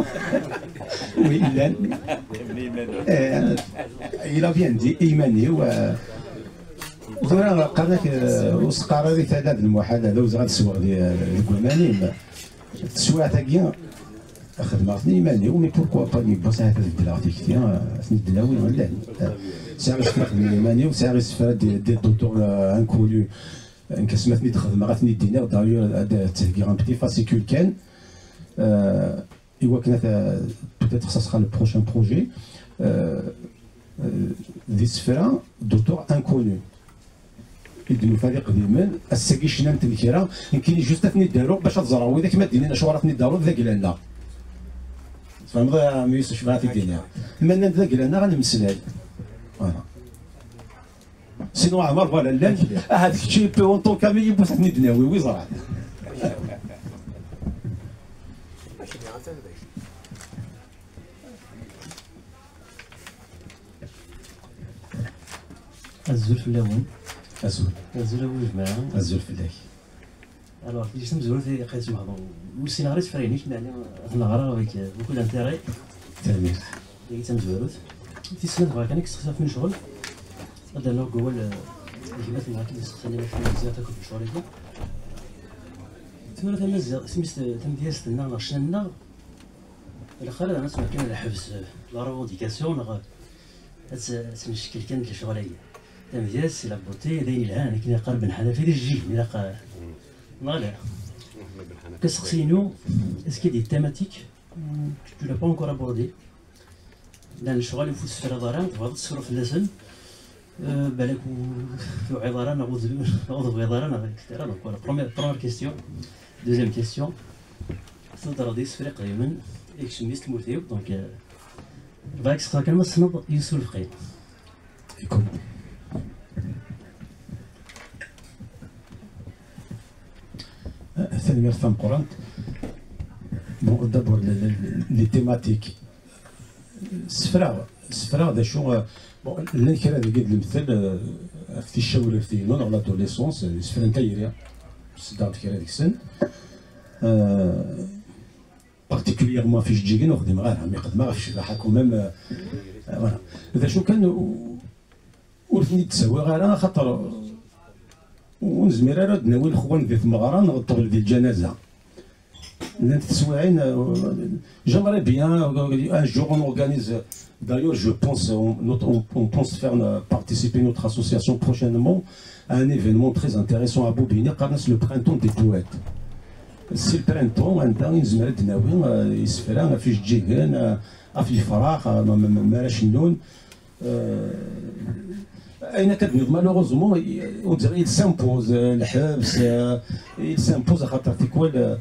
Oui, il a bien dit Emmanuel. زرا قالك وسقارا دي ثلاث المحاله لو زغاد سوا ديال الكمانين التسويع تاعي خدمتني ايماني ومي بوركوا با لي بوس هذا الدلاغتي كثير الدلاوي ولا ساعه نخدم ايماني وساعه سفرات دي الدكتور انكونيو انكسمتني تخدم غاتني دينار دايور هذا تهكي ان بتي فاسيكول كان ايوا كانت بوتيتر سا سرا لو بروشان بروجي دي سفرا دكتور انكونيو يديروا فريق ديما الساكي شنان تنكيرا يمكن جوست ثني داروا باش تزراو اذا كما دينا شو راه ثني داروا ذاك لنا فهمت ما يوسف شبعت الدنيا المنان ذاك لنا غنمسلاي فوالا سينو عمر فوالا لا هذاك الشيء اون طون كامي يبوس ثني دناوي وي زرع الزول في اللون ازول جماعه ازول في الله الوغ كي جيت مزول في قيس معظم والسيناريو تفرينيش يعني نغرا avec beaucoup d'intérêt تمام اللي تمزولوت في سنه بغا كان كيستخدم من شغل هذا نوع هو الجبات معاك اللي تستخدم في مزيان تاكل في الشغل هذا تمرة مزيان سميت تمدياس لنا غشنا الاخر انا سمعت كان الحبس لا ريفونديكاسيون تمشكل كان الشغل هي تمدياس سي لا بوتي داين العان كنا قرب نحنا في الجي ملا نالا كسقسينو اسكي دي تيماتيك tu l'as pas encore abordé لان الشغل يفوت في الهضره تبغى تصفر في اللسان بالك في عضاره نعوذ بعضاره كثيره دونك فوالا بروميير كيستيون دوزيام كيستيون تقدر دي سفري قديما اكشنيست موثيو دونك فاكس خا كلمه صنب يسول في قيم يكون ثاني فهم قرانت بون دابور لي تيماتيك السفرة دا شو بون الكرا اللي قد المثل في الشاور في نون على لادوليسونس السفرة نتايريا صدعت كرا ديك السن بارتيكوليرمون في جيجين وخدم غيرها مي خدمها في الشباحة كومام فوالا هذا شو كان ورثني تساوي غير خاطر ونزمير راه ناوي الخوان ديال المغران الطبل ديال الجنازه لان تسويعين j'aimerais bien un jour on organise d'ailleurs je pense on pense faire participer notre association prochainement à un événement très intéressant à Bobigny c'est le printemps des poètes c'est le printemps عندنا نزمير ناوي يسفرا في الجيجان في الفراغ ما راش النون أين كتنوض مالوغوزمون il s'impose الحبس il s'impose خاطر تيكوال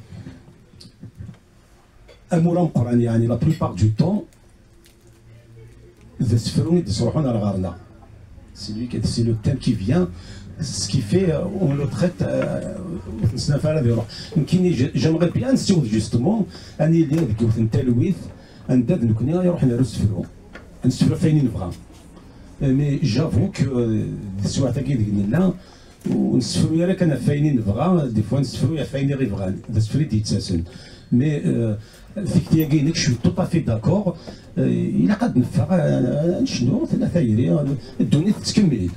أمورا مقران يعني لا بلوبار دو طون إذا سفروني يروحون على غارنا سي لو تيم كي فيان ce qui fait on le traite نسنافر هذا يروح يمكن جامغي بيان نسيو جوستومون أني اللي ذكرت التلويث نداد نكوني يروح نسفرو فين نبغى مي جافو كو السوايع تاعي ديالنا ونسفرو يا راك انا فاينين نبغى دي فوا نسفرو يا فاينين غير بغان هذا سفري ديتساسن مي فيك تياكينك شو تو بافي داكور الا قد نفع نشنو ثلاثه يري الدنيا تتكمل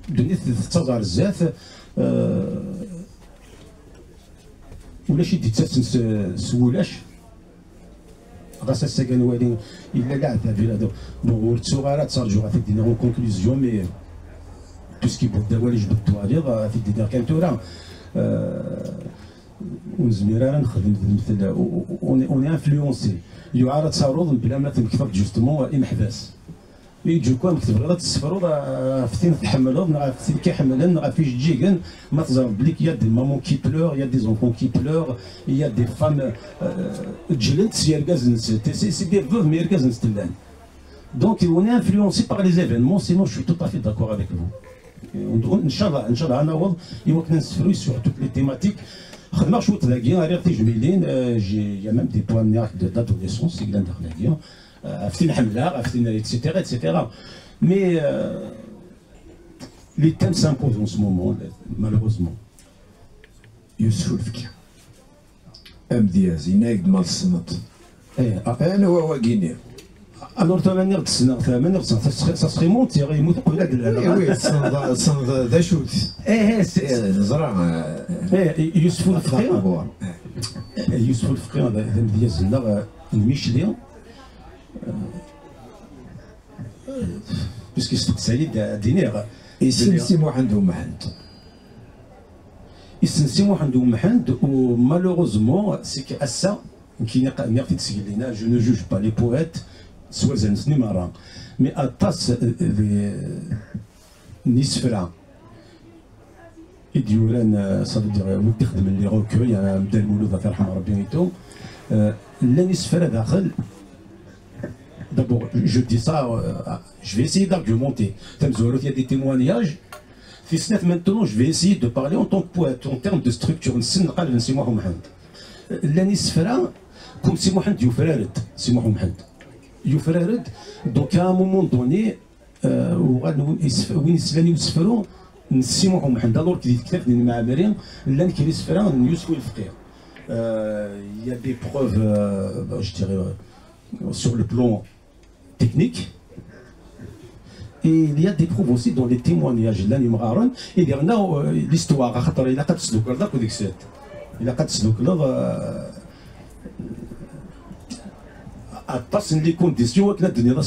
الدنيا تتزار الزات ولا شي ديتساسن سولاش غاس السكن والي الا كاع في هذا ورتو غير تسارجو غادي دينا اون كونكلوزيون مي تو سكي بو الدوالي جبدتو عليه غادي دينا كان تورا ونزمير انا نخدم مثل اوني انفلونسي يعارض تصاروض بلا ما تنكفر جوستومون محباس يجو كون كتب غير تصفروا فتين تحملوا فتين كيحملن في جيجن ما تزرب بليك يا دي مامون كي بلور يا دي زونفون كي بلور يا دي فام تجلنت يركز سي دي فوف مي يركز نستلان دونك اون انفلونسي باغ لي ايفينمون سينو جو تو افي داكور افيك فو ان شاء الله انا وض يمكن نسفروا سور توت لي تيماتيك خدمه شويه تلاقي غير تجميلين يا ميم دي بوان دادوليسونس يقلان داخل عرفتي حمله عرفتي ايتترا ايتترا مي لي تيم سامبوز اون سو مومون مالوروزمون. يوسف الفكي ام دياز ينايد مال الصمت انا واقيني الور ثمانية السنة ثمانية سا سخي مونتي يموت قبل هذا وي صند ذا شوت زرع يوسف الفقي يوسف الفقي هذا دياز لنا الميشلي باسكو سعيد دينيغ يسنسي محمد ومحمد يسنسي محمد ومحمد ومالوروزمون سي كاسا كي نعرف تسجلينا جو نو جوج با لي بويت سوا زنسني مرة مي اطاس نيسفرا يديوران صافي دير ودي خدم لي روكوي بدا المولود الله يرحم ربي نيتو لا نيسفرا داخل. D'abord, je dis ça, je vais essayer d'argumenter. Il y a des témoignages. Maintenant, je vais essayer de parler en tant que poète, en termes de structure. L'année Sfera, comme si Mohamed Youfrared, c'est Mohamed Youfrared. Donc, à un moment donné, وين يسفروا يسفروا نسيمو محمد alors qu'il يتكلم من المعابرين لان كي يسفروا يوسف الفقيه. Il y a des preuves, je dirais, sur le plan technique. Et il y a des preuves aussi dans les témoignages. Là, il y a l'histoire. Il a 4 sloks. Il a 4 sloks. À les conditions que nous avons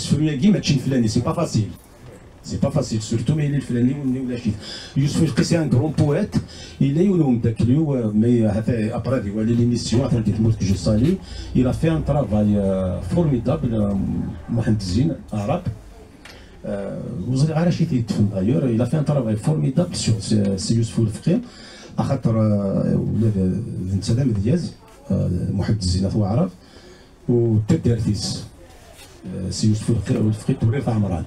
c'est pas facile. C'est pas facile, surtout mais il est le Youssouf c'est un grand poète. Il est mais après l'émission, que je salue, il a fait un travail formidable, Mohamed Zine, arabe. Vous allez arracher d'ailleurs, il a fait un travail formidable sur Youssouf الفقي. خاطر ولاد سلام دياز محمد الزين هو عرب وتدارتيس سي يوسف الفقي توريث عمران.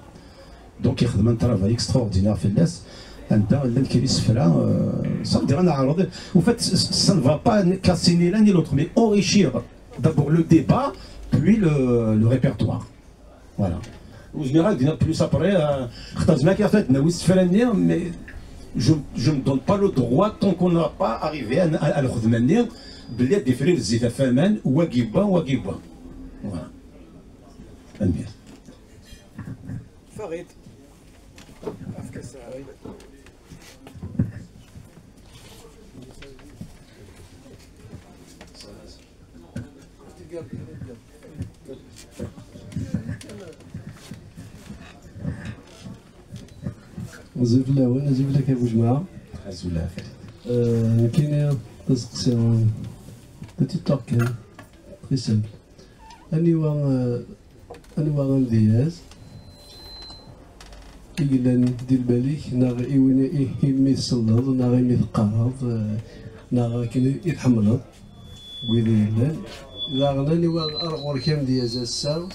دونك يخدم ان ترافاي اكستراوردينير في الناس عندها اللي كيسفرا صافي دير انا عارض وفات سا نفا با كاسيني لان لوتر مي اوريشير دابور لو ديبا بوي لو ريبرتوار فوالا. و جينيرال دينا بلوس ابري خاطر زعما كيفاتنا ويسفراني مي je me donne pas le droit tant qu'on n'a pas arrivé à le خدماني بلي ديفري الزيت فامان واقيبا واقيبا فوالا. انبير فريد نزيف الاول نزيف لك ابو جماعه عزولا كاين تسقسي بتي توك تري سامبل انواع دياز إلا دير بالك ناغ إيوين إيمي يصلض ناغ إيمي يتقرض ناغ كاين يتحملض ويلي يلان إذا غناني أرغور كام دياز السا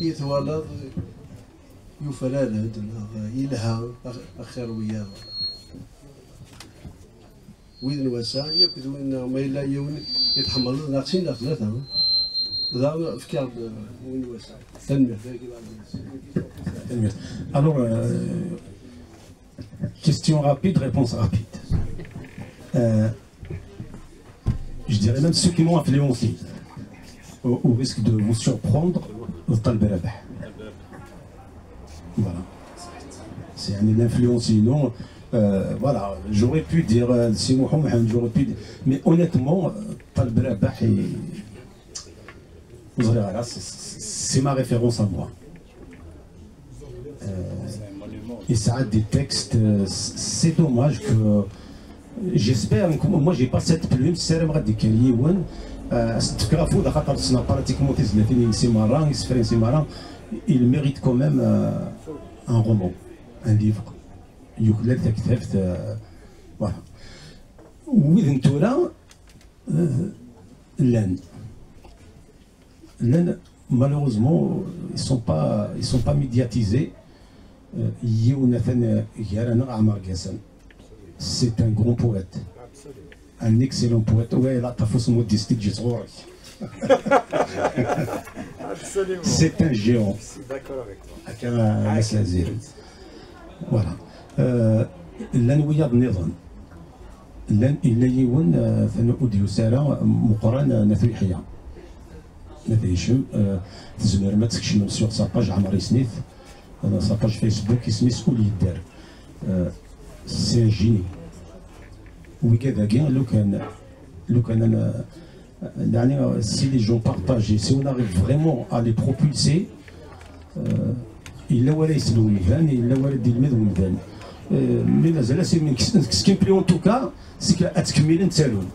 يتولد يفرالد ناغ يلها أخير وياه وين واسع ياكد وين ما إلا يون يتحملض ناغ سين ناغ ثلاثة ذا فكار وين واسع تنمية Alors, question rapide, réponse rapide. Je dirais même ceux qui m'ont influencé, au risque de vous surprendre, au Talb Rabah. Voilà. C'est une influence, sinon, voilà, j'aurais pu dire c'est Mohamed, j'aurais pu dire, mais honnêtement, Talb Rabah, vous allez voir, c'est ma référence à moi. Et ça a des textes, c'est dommage que j'espère que moi j'ai pas cette plume, c'est vrai que il mérite quand même un roman, un livre. Voilà. وإذن تورا لان malheureusement ils sont pas médiatisés. Yonathan Yarana Amar Gassan, c'est un grand poète, un excellent poète. Ouais, là, t'as fausse modestie, je trouve. Absolument. C'est un géant. Je suis d'accord avec toi. هكا مسازير فوالا لان وياض النظام لان الا يون ثنا اوديو سارة مقرن نثريحيه نثيشم تزمر ما تكشم سور ساباج عمري سنيث ساباج فيسبوك اسميس اولي الدار سي جيني وكذا كاع لو كان انا يعني سي لي جون بارطاجي سي اون اريف فريمون ا لي بروبولسي الا ولا يسلو الميدان الا ولا دير الميد والميدان مي مازال سي من كسكين بلي اون توكا سي كتكمل نتالون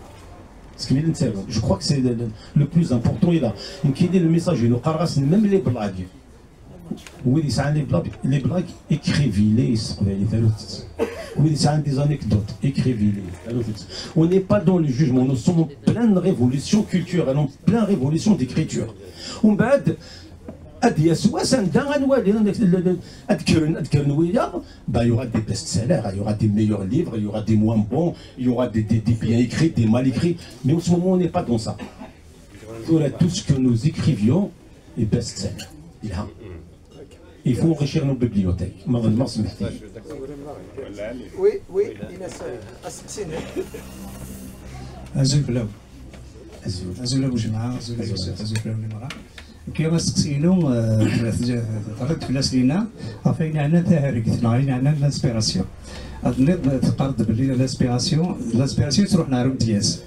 تكمل نتالون جو كخوا سي لو بلوز امبورطون الى يمكن يدير الميساج انه قرص ميم لي بلاك ويلي يسعى لي بلاك اكريفي لي يستقبل ثالث ويلي يسعى دي زانيكدوت اكريفي لي ثالث on n'est pas dans le jugement nous sommes en pleine révolution culturelle en pleine révolution d'écriture ومن بعد ادي سواسن دا غنوالي اذكر نويا با يوغا دي بيست سيلر يوغا دي ميور ليفر يوغا دي موان بون يوغا دي بيان écrits des mal écrits mais en ce moment on n'est pas dans ça tout ce que nous écrivions est best seller il faut enrichir nos bibliothèques ما سمحتي وي إناس أسمسينا أزول بلاو أزول أبو جماعة أزول يوسف أزول بلاو المرأة كيما سقسينو طرد فلاس لينا عفاين عنا تهاريك عين عنا لانسبيراسيون هاد تقرد بلي لانسبيراسيون تروح نهار امتياز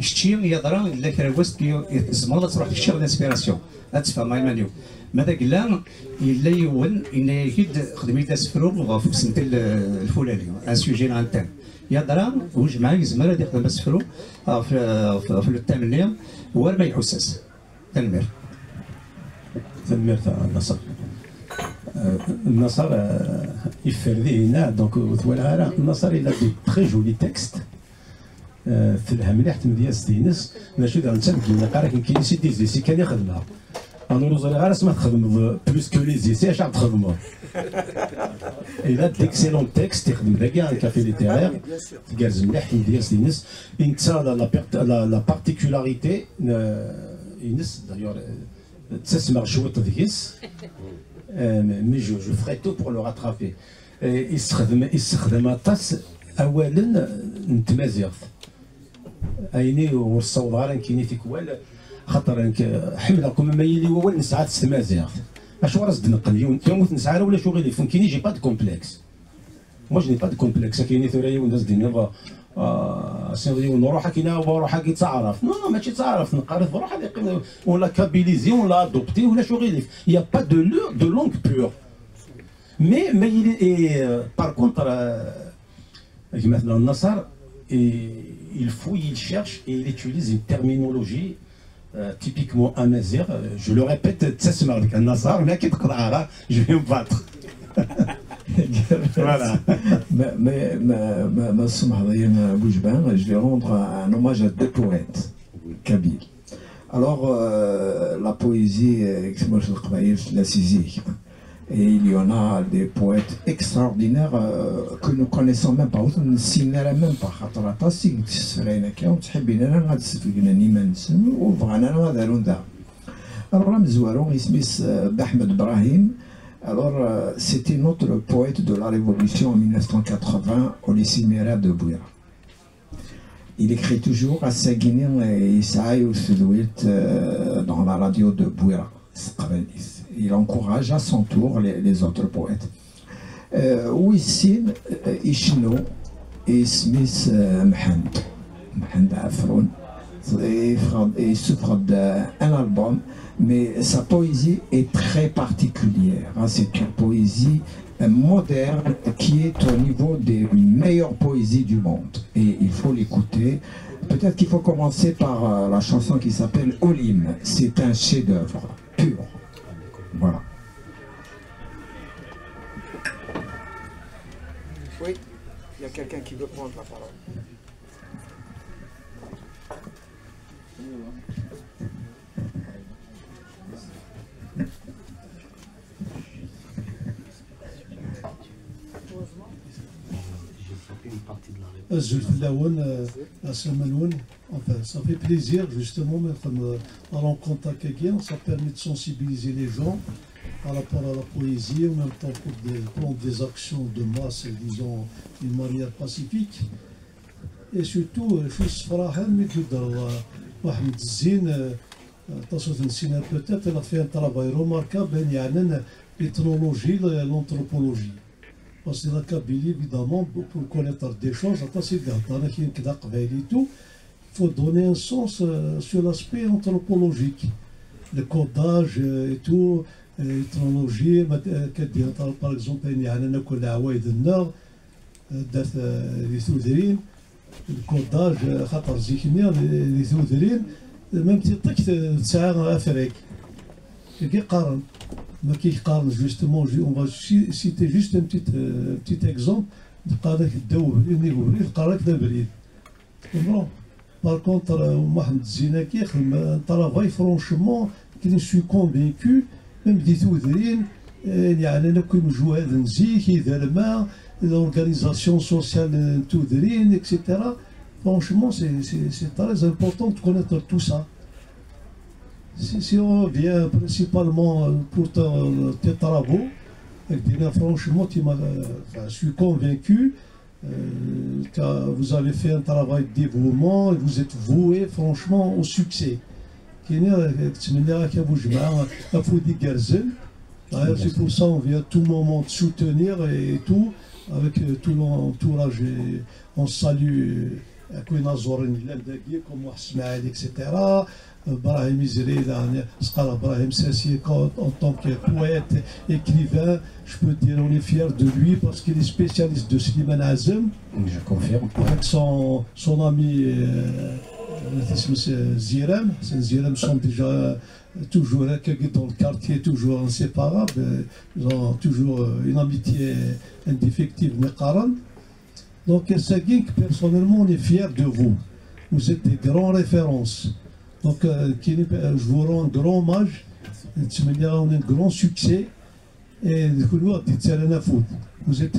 شتي يضرا الا كرا وسط يزمر تروح تشتغل لانسبيراسيون اتفهم مايمانيو ماذا قلنا الا يون ان يكيد خدميت اسفرو في سنه الفلاني ان سوجي لانتان يضرا وجمع يزمر هذا يخدم اسفرو في الثامنيه ور ما يحسس تنمر تاع النصر النصر يفردي هنا دونك ثوالا النصر الى دي تري جولي تكست تلها مليح تمديا ستينس ماشي دار نتا كيما قالك كاين سي دي زيسي كان يخدمها انا نوصل غير اسمها تخدم بلوس كو لي زيسي اش تخدموا الى ديكسيلون تكست يخدم ذا كاع الكافي ليتيرير تقارز مليح تمديا ستينس انت لا بارتيكولاريتي ينس دايور تسمع شويه ديس مي جو فري تو بور لو راترابي يستخدم الطاس اولا نتمازيغ ايني والصوت غير كاينين تيكوال خاطر حملكم ما يلي هو نسعى تستمازيغ اش ورا نقل يموت نسعى ولا شغل اللي كاينين جي با دو كومبلكس مو جي با دو كومبلكس كاينين ثريا والناس دينا سيدي نروح كينا وروح كي تعرف نو ماشي تعرف نقرف روح ولا كابيليزي ولا ادوبتي ولا شغل يا با دو لونغ بور مي يلي بار كونتر مثلا النصر il fouille, il cherche et il utilise une terminologie typiquement amazigh. Je le répète, تسمع avec un Nassar, mais qui je vais me battre. Voilà. Mais je vais rendre un hommage à deux poètes kabyles. Alors, la poésie, la saisie. Et il y en a des poètes extraordinaires que nous ne connaissons même pas, nous ne signons même pas. Alors, Ahmed Brahim, alors c'était notre poète de la Révolution en 1980 au lycée Mira de Bouira. Il écrit toujours à Saguinin et Isaïe ou Sudouit dans la radio de Bouira. Il encourage à son tour les autres poètes. Ouissin Ishno et Smith Mhand Afron, il souffre d'un album, mais sa poésie est très particulière. C'est une poésie moderne qui est au niveau des meilleures poésies du monde. Et il faut l'écouter. Peut-être qu'il faut commencer par la chanson qui s'appelle Olim. C'est un chef-d'œuvre pur. Voilà. Oui, il y a quelqu'un qui veut prendre la parole. J'ai frappé une partie Enfin, ça fait plaisir justement d'être en contact avec eux. Ça permet de sensibiliser les gens par rapport à la poésie, en même temps pour prendre des actions de masse, disons, d'une manière pacifique. Et surtout, je suis فرحان من واحد الزين تصوت نسينا peut-être elle a fait un travail remarquable يعني l'ethnologie, l'anthropologie. Parce que la Kabylie, évidemment, pour connaître des choses, il faut donner un sens sur l'aspect anthropologique. Le codage et tout, l'ethnologie, par exemple, il y a un Hawaï du Nord, les Soudrines, le codage, les Soudrines, même si tu as un Afrique. Justement, on va citer juste un petit exemple de Par contre, Mohamed Zinaki, un travail franchement qui je suis convaincu, même des Toudrines, il y a un l'organisation sociale Toudrine, etc. Franchement, c'est très important de connaître tout ça. Si on vient principalement pour tes travaux, franchement, je suis convaincu que vous avez fait un travail de dévouement et vous êtes voué franchement au succès. C'est pour ça qu'on vient à tout moment te soutenir et tout, avec tout l'entourage. On salue comme Ismaël, etc. Brahim Izri, Brahim Sassi, en tant que poète, écrivain, je peux dire on est fier de lui parce qu'il est spécialiste de Slimane Azem. Je confirme. Avec son ami Zirem. Ces Zirem sont déjà toujours dans le quartier, toujours inséparables. Ils ont toujours une amitié indéfectible. Donc, personnellement, on est fier de vous. Vous êtes des grandes références. Donc, je vous rends un grand hommage, un grand succès. Et vous êtes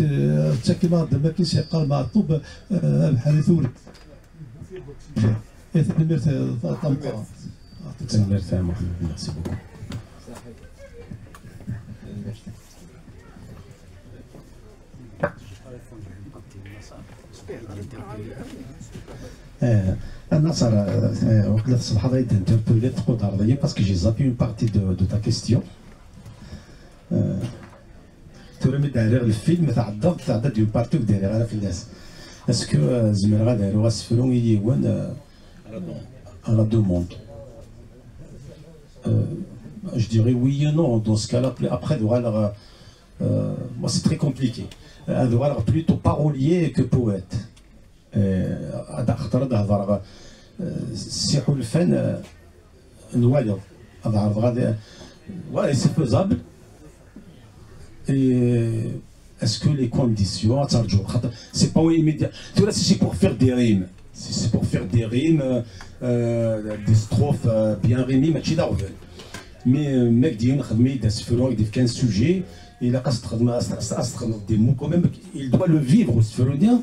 merci beaucoup. Parce que j'ai zappé une partie de ta question. derrière le film, d'une partie derrière la finesse. Est-ce que Zimmerga derrière Asfelon il y à la demande? Je dirais oui et non. Dans ce cas-là, après, moi c'est très compliqué. Elle doit être plutôt parolier que poète. Si le fait, c'est faisable. Et est-ce que les conditions, c'est pas immédiat. Tout là, c'est pour faire des rimes. C'est pour faire des rimes, des strophes bien rimées, mais mec dit il y a 15 sujets. Il a des mots quand même, il doit le vivre au sphérolien.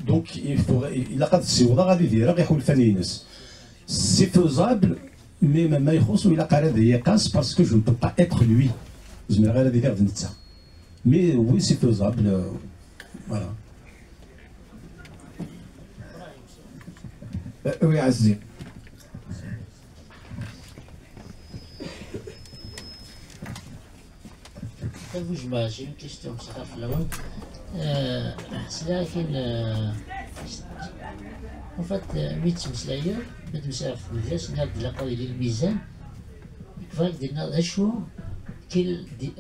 Donc il a c'est faisable, mais même il a parce que je ne peux pas être lui. Mais oui, c'est faisable. Voilà. Oui, Azzi. J'ai une question. En fait,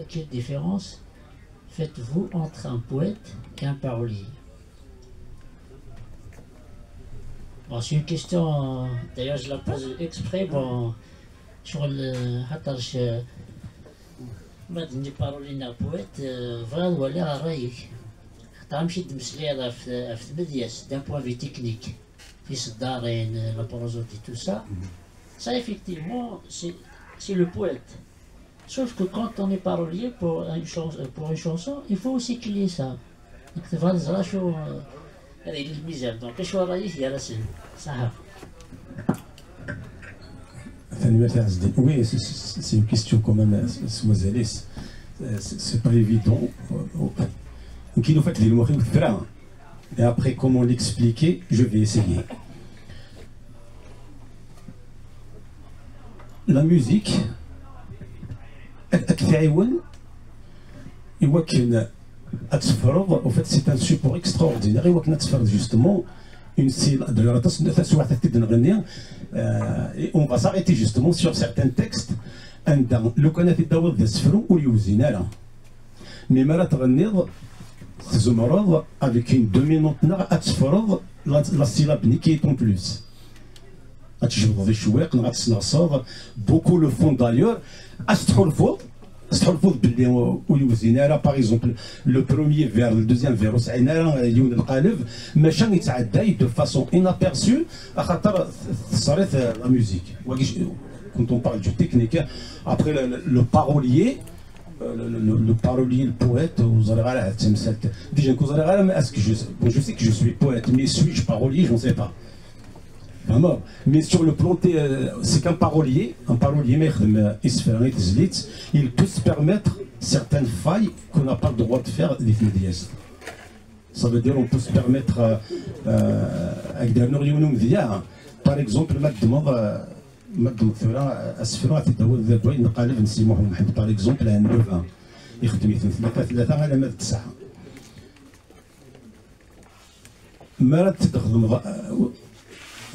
quelle différence faites-vous entre un poète et un parolier? Bon, c'est une question, d'ailleurs je la pose exprès, bon, sur le Hatarch, les paroliers d'un poète, voilà, voilà, d'un point de vue technique, la prosodie, tout ça, ça effectivement, c'est le poète. Sauf que quand on est parolier pour une chanson, il faut aussi qu'il y ait ça. نكتب هذا زرا شو هذه الميزان دونك شو رايك يا راسل صح Oui, c'est une question quand même, c'est pas évident. Donc il nous fait le mot et après comment l'expliquer, je vais essayer. La musique, en fait c'est un support extraordinaire. Justement, une et on va s'arrêter justement sur certains textes. Le connaît de Sfrou ou Youzina. Mais Marat Ranir, Zomorov, avec une dominante à Sfrov, la syllabe qui est en plus. Beaucoup le font d'ailleurs. Par exemple, le premier vers, le deuxième vers, de façon inaperçue, la musique. Quand on parle du technique, après le parolier, le poète, déjà, est-ce que je sais que je suis poète, mais suis-je parolier, je ne sais pas. Mais sur le plan, c'est qu'un parolier, il peut se permettre certaines failles qu'on n'a pas le droit de faire des dièses. Ça veut dire qu'on peut se permettre avec des nourrions d'hier. Par exemple, par exemple, un devin.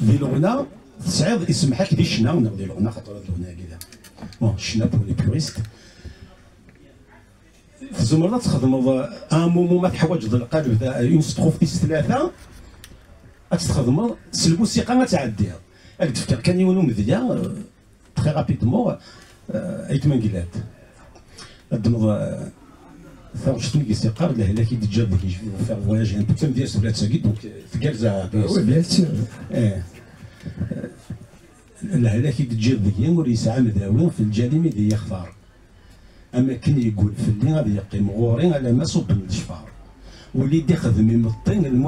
دي الغنى تصعد يسمحك دي الشنا دي الغنى خاطر هاد الغنى كذا بون الشنا بور لي بيوريست في زمرة تخدم ان مومون ما تحوج القلب تاع اون ستروف ديس ثلاثه تخدم الموسيقى ما تعديها راك تفكر كان يونو مذيا تخي رابيدمون ايتمان قلات الدمض شفتني كيستيقار لهلا كي تجا ديك فير فواياج ان بوتام ديال سولات ساكي دونك تكالزا وي بيان سور لهلا كي تجي ديك وريس عام داوي في الجليمي دي يختار اما كان يقول في اللي غادي يقيم غوري على ما صوب الشفار وليدي خدم يمطين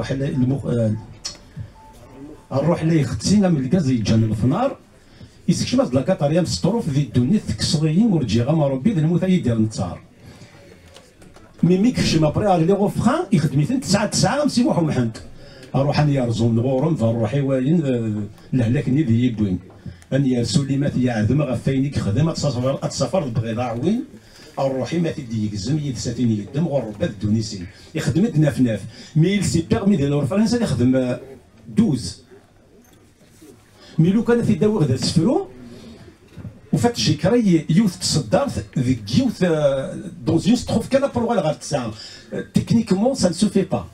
الروح لا يختين من الكاز يجان الفنار يسكش باز لاكاطاريا مسطروف ذي الدنيا تكسريين ورجي غا ربي ذا الموت يدير النصار ميمي كشم ابري على لي غوفخان يخدميتن 9 مسيموح ومحمد اروح انا يرزون غورم فنروح واين لهلاك ني ذي يبوين ان يرسل لي ما يعذم غفاينك خدم اتصفر بغيضاع وين الروحي ما تدي يكزم يدساتين يدم غربات دونيسين يخدم ناف مي il s'est permis ديال الفرنسا يخدم 12 مي لو كان في داوي غدا سفرو وفات جيكري يوث تصدرت ذيك يوث دون اون ستروف كان بروغ غير تسعه تكنيكمون سا نسو في با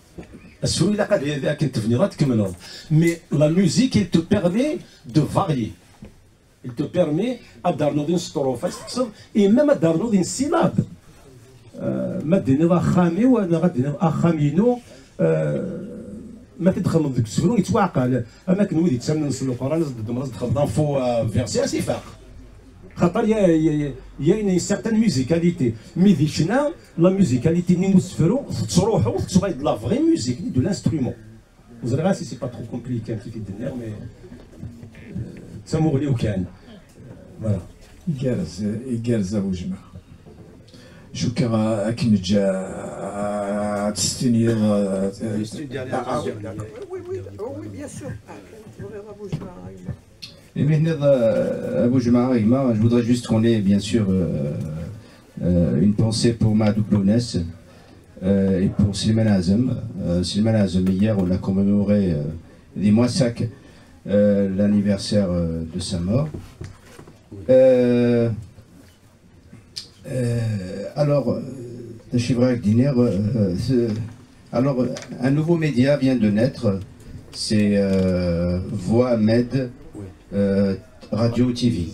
السفرو الا قاد كنت تفني راه تكملوا مي لا ميوزيك il te permet de varier il te permet ادار نوض ستروف تصل اي ميم ادار نوض سيلاب ما ديني ذا خامي ولا غادي اخامينو ما تدخل من ذيك السفرو يتواعقل اماكن ويدي تسمن نص القران دخل دان فو فيرسي اسيفاق خاطر يا une certaine musicalité مي ذي شنا لا ميوزيكاليتي ني مسفرو تروحو تبغي لا فري ميوزيك دو لانسترومون وزرا سي pas trop compliqué كيف الدنيا مي تسمو لي وكان فوالا يجارز ابو جمع شو كا اكن جا تستني Oui, bien sûr. Et maintenant, Abou Juma, je voudrais juste qu'on ait bien sûr une pensée pour Mahadou Lounès et pour Slimane Azem. Slimane Azem, hier, on a commémoré des Moissac l'anniversaire de sa mort. Alors, alors, un nouveau média vient de naître, c'est Voix Med Radio TV,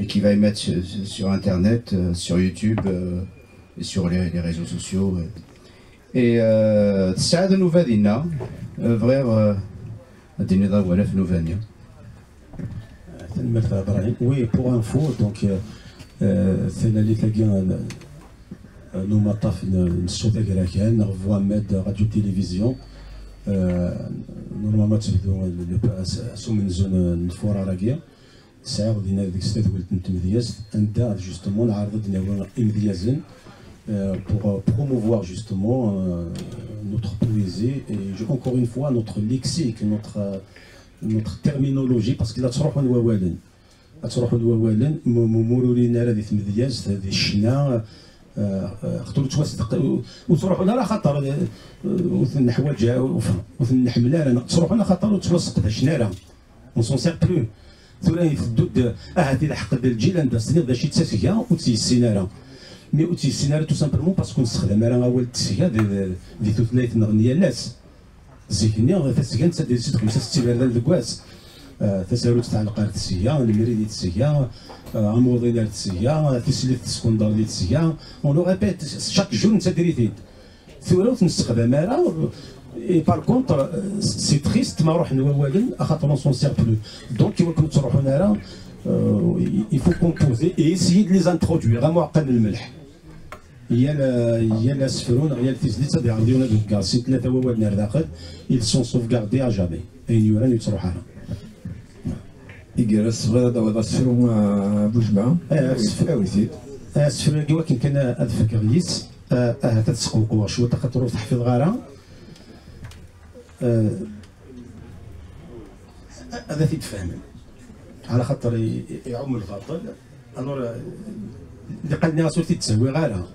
qui va émettre sur Internet, sur YouTube et sur les réseaux sociaux. Et ça de nouvelles, vrai, oui, pour info, donc c'est نومطاف نصوت كراكان غفوا ماد راديو تيليفزيون نورمالمون تبدو سو من زون نفورا راكيا ساعه غادينا ديك السيد ولد نتمدياز عندها جوستومون نعرض دينا امديازن pour promouvoir justement notre poésie et encore une fois notre lexique, notre terminologie parce que là تروحوا الووالن تروحوا الووالن موروا لينا هذه ثمدياز هذه الشنا خطروا تواسط وتروحوا لنا خاطر وثن حوايج وثن حملة رانا تروحوا لنا خاطر تواسط شنارة اون سون سير بلو ثورا يفدود هذه الحق ديال الجيل عندها سنين دا شي تساسيه وتيسينارا مي وتيسينارا تو سامبلومون باسكو نستخدم راه اول تسيه دي ثلاث نغنيه الناس زيكني تسكن تسدي 65 بردان دكواس تساروت تاع القاره التسيه المريدي التسيه اموضي ديال التسيه تسليت السكندر ديال التسيه اون لو ريبيت شاك جور نتدريتيد ثورا نستخدم راه اي بار كونتر سي تريست ما روح نوالن خاطر اون سون سير بلو دونك كيما كنتو تروحوا لنا il faut composer et essayer de les introduire à معقد الملح هي الاسفرون هي التزليت هذه عندنا دوكا سي ثلاثه وواد نار داخل ils sont sauvegardés à jamais اين يوران يتروح لها يجرس غدا ودا سفرون بوجمع اويسيد اسفر كي ولكن كان ادفك غيس تتسقوقوا شو تخطروا تحفظ غاره هذا تيتفهم على خاطر يعم الباطل الور اللي قالني راسو تيتسوي غاره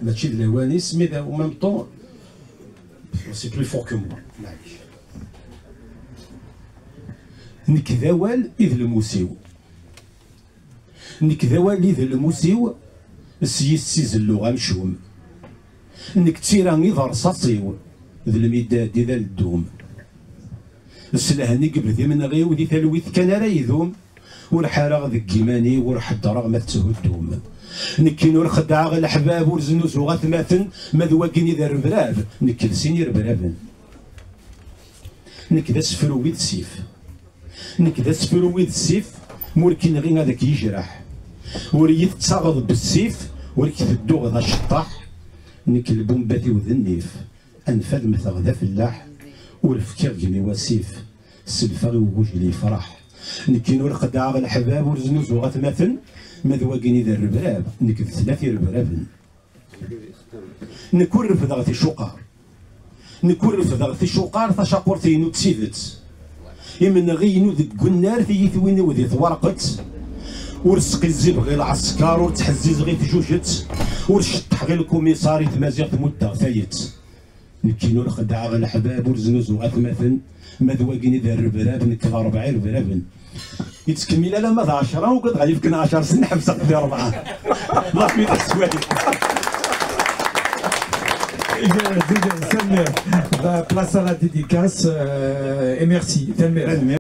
ماشي الهوانيس مي او ميم طون سي بلو فور كو موا معليش نكذاوال إذ الموسيو نكذاوال إذ الموسيو السيس اللغة مشوم نكتيرا إذا رصاصيو ذا المداد ذا الدوم السلاهني قبل ذي من غيو ذي ثلويث كان راه يذوم ورحارة ذك كيماني ورحدرا ما تهدوم نكينو الخدعة غا الأحباب ورزنوس وغات ماثن مذواقيني ذا الربراب نكلسيني ربرابن نكذا سفرو ويد سيف نكذا سفرو ويد السيف موركين غير هذاك يجرح وريت تصاغض بالسيف وريك تدو غدا الشطاح نك البومباتي وذنيف انفذ مثغدا فلاح ورفكر جمي وسيف السلفا وجلي فرح نكينو القدعة غا الحباب ورزنوز وغات ماثن مذواقيني ذا الربراب نك ثلاثي ربرابن نكون ضغطي شقار نكون ضغطي شقار تشاقورتينو تسيدت يمن غينو ذك النار ثيثوين وذي ثورقت ورسقي الزيب غير العسكر وتحزيز غير تجوجت ورشطح غير الكوميساري تمازيغ تمدة ثايت نكينو الخدعة غير الحباب ورزنوز وغاثماثن مذواقيني ذا الربراب نكذا 4 ربراب يتكمل على مدى 10 وقد غادي يمكن 10 سنة حبس قدي 4 الله في السوالي Place à la dédicace et merci.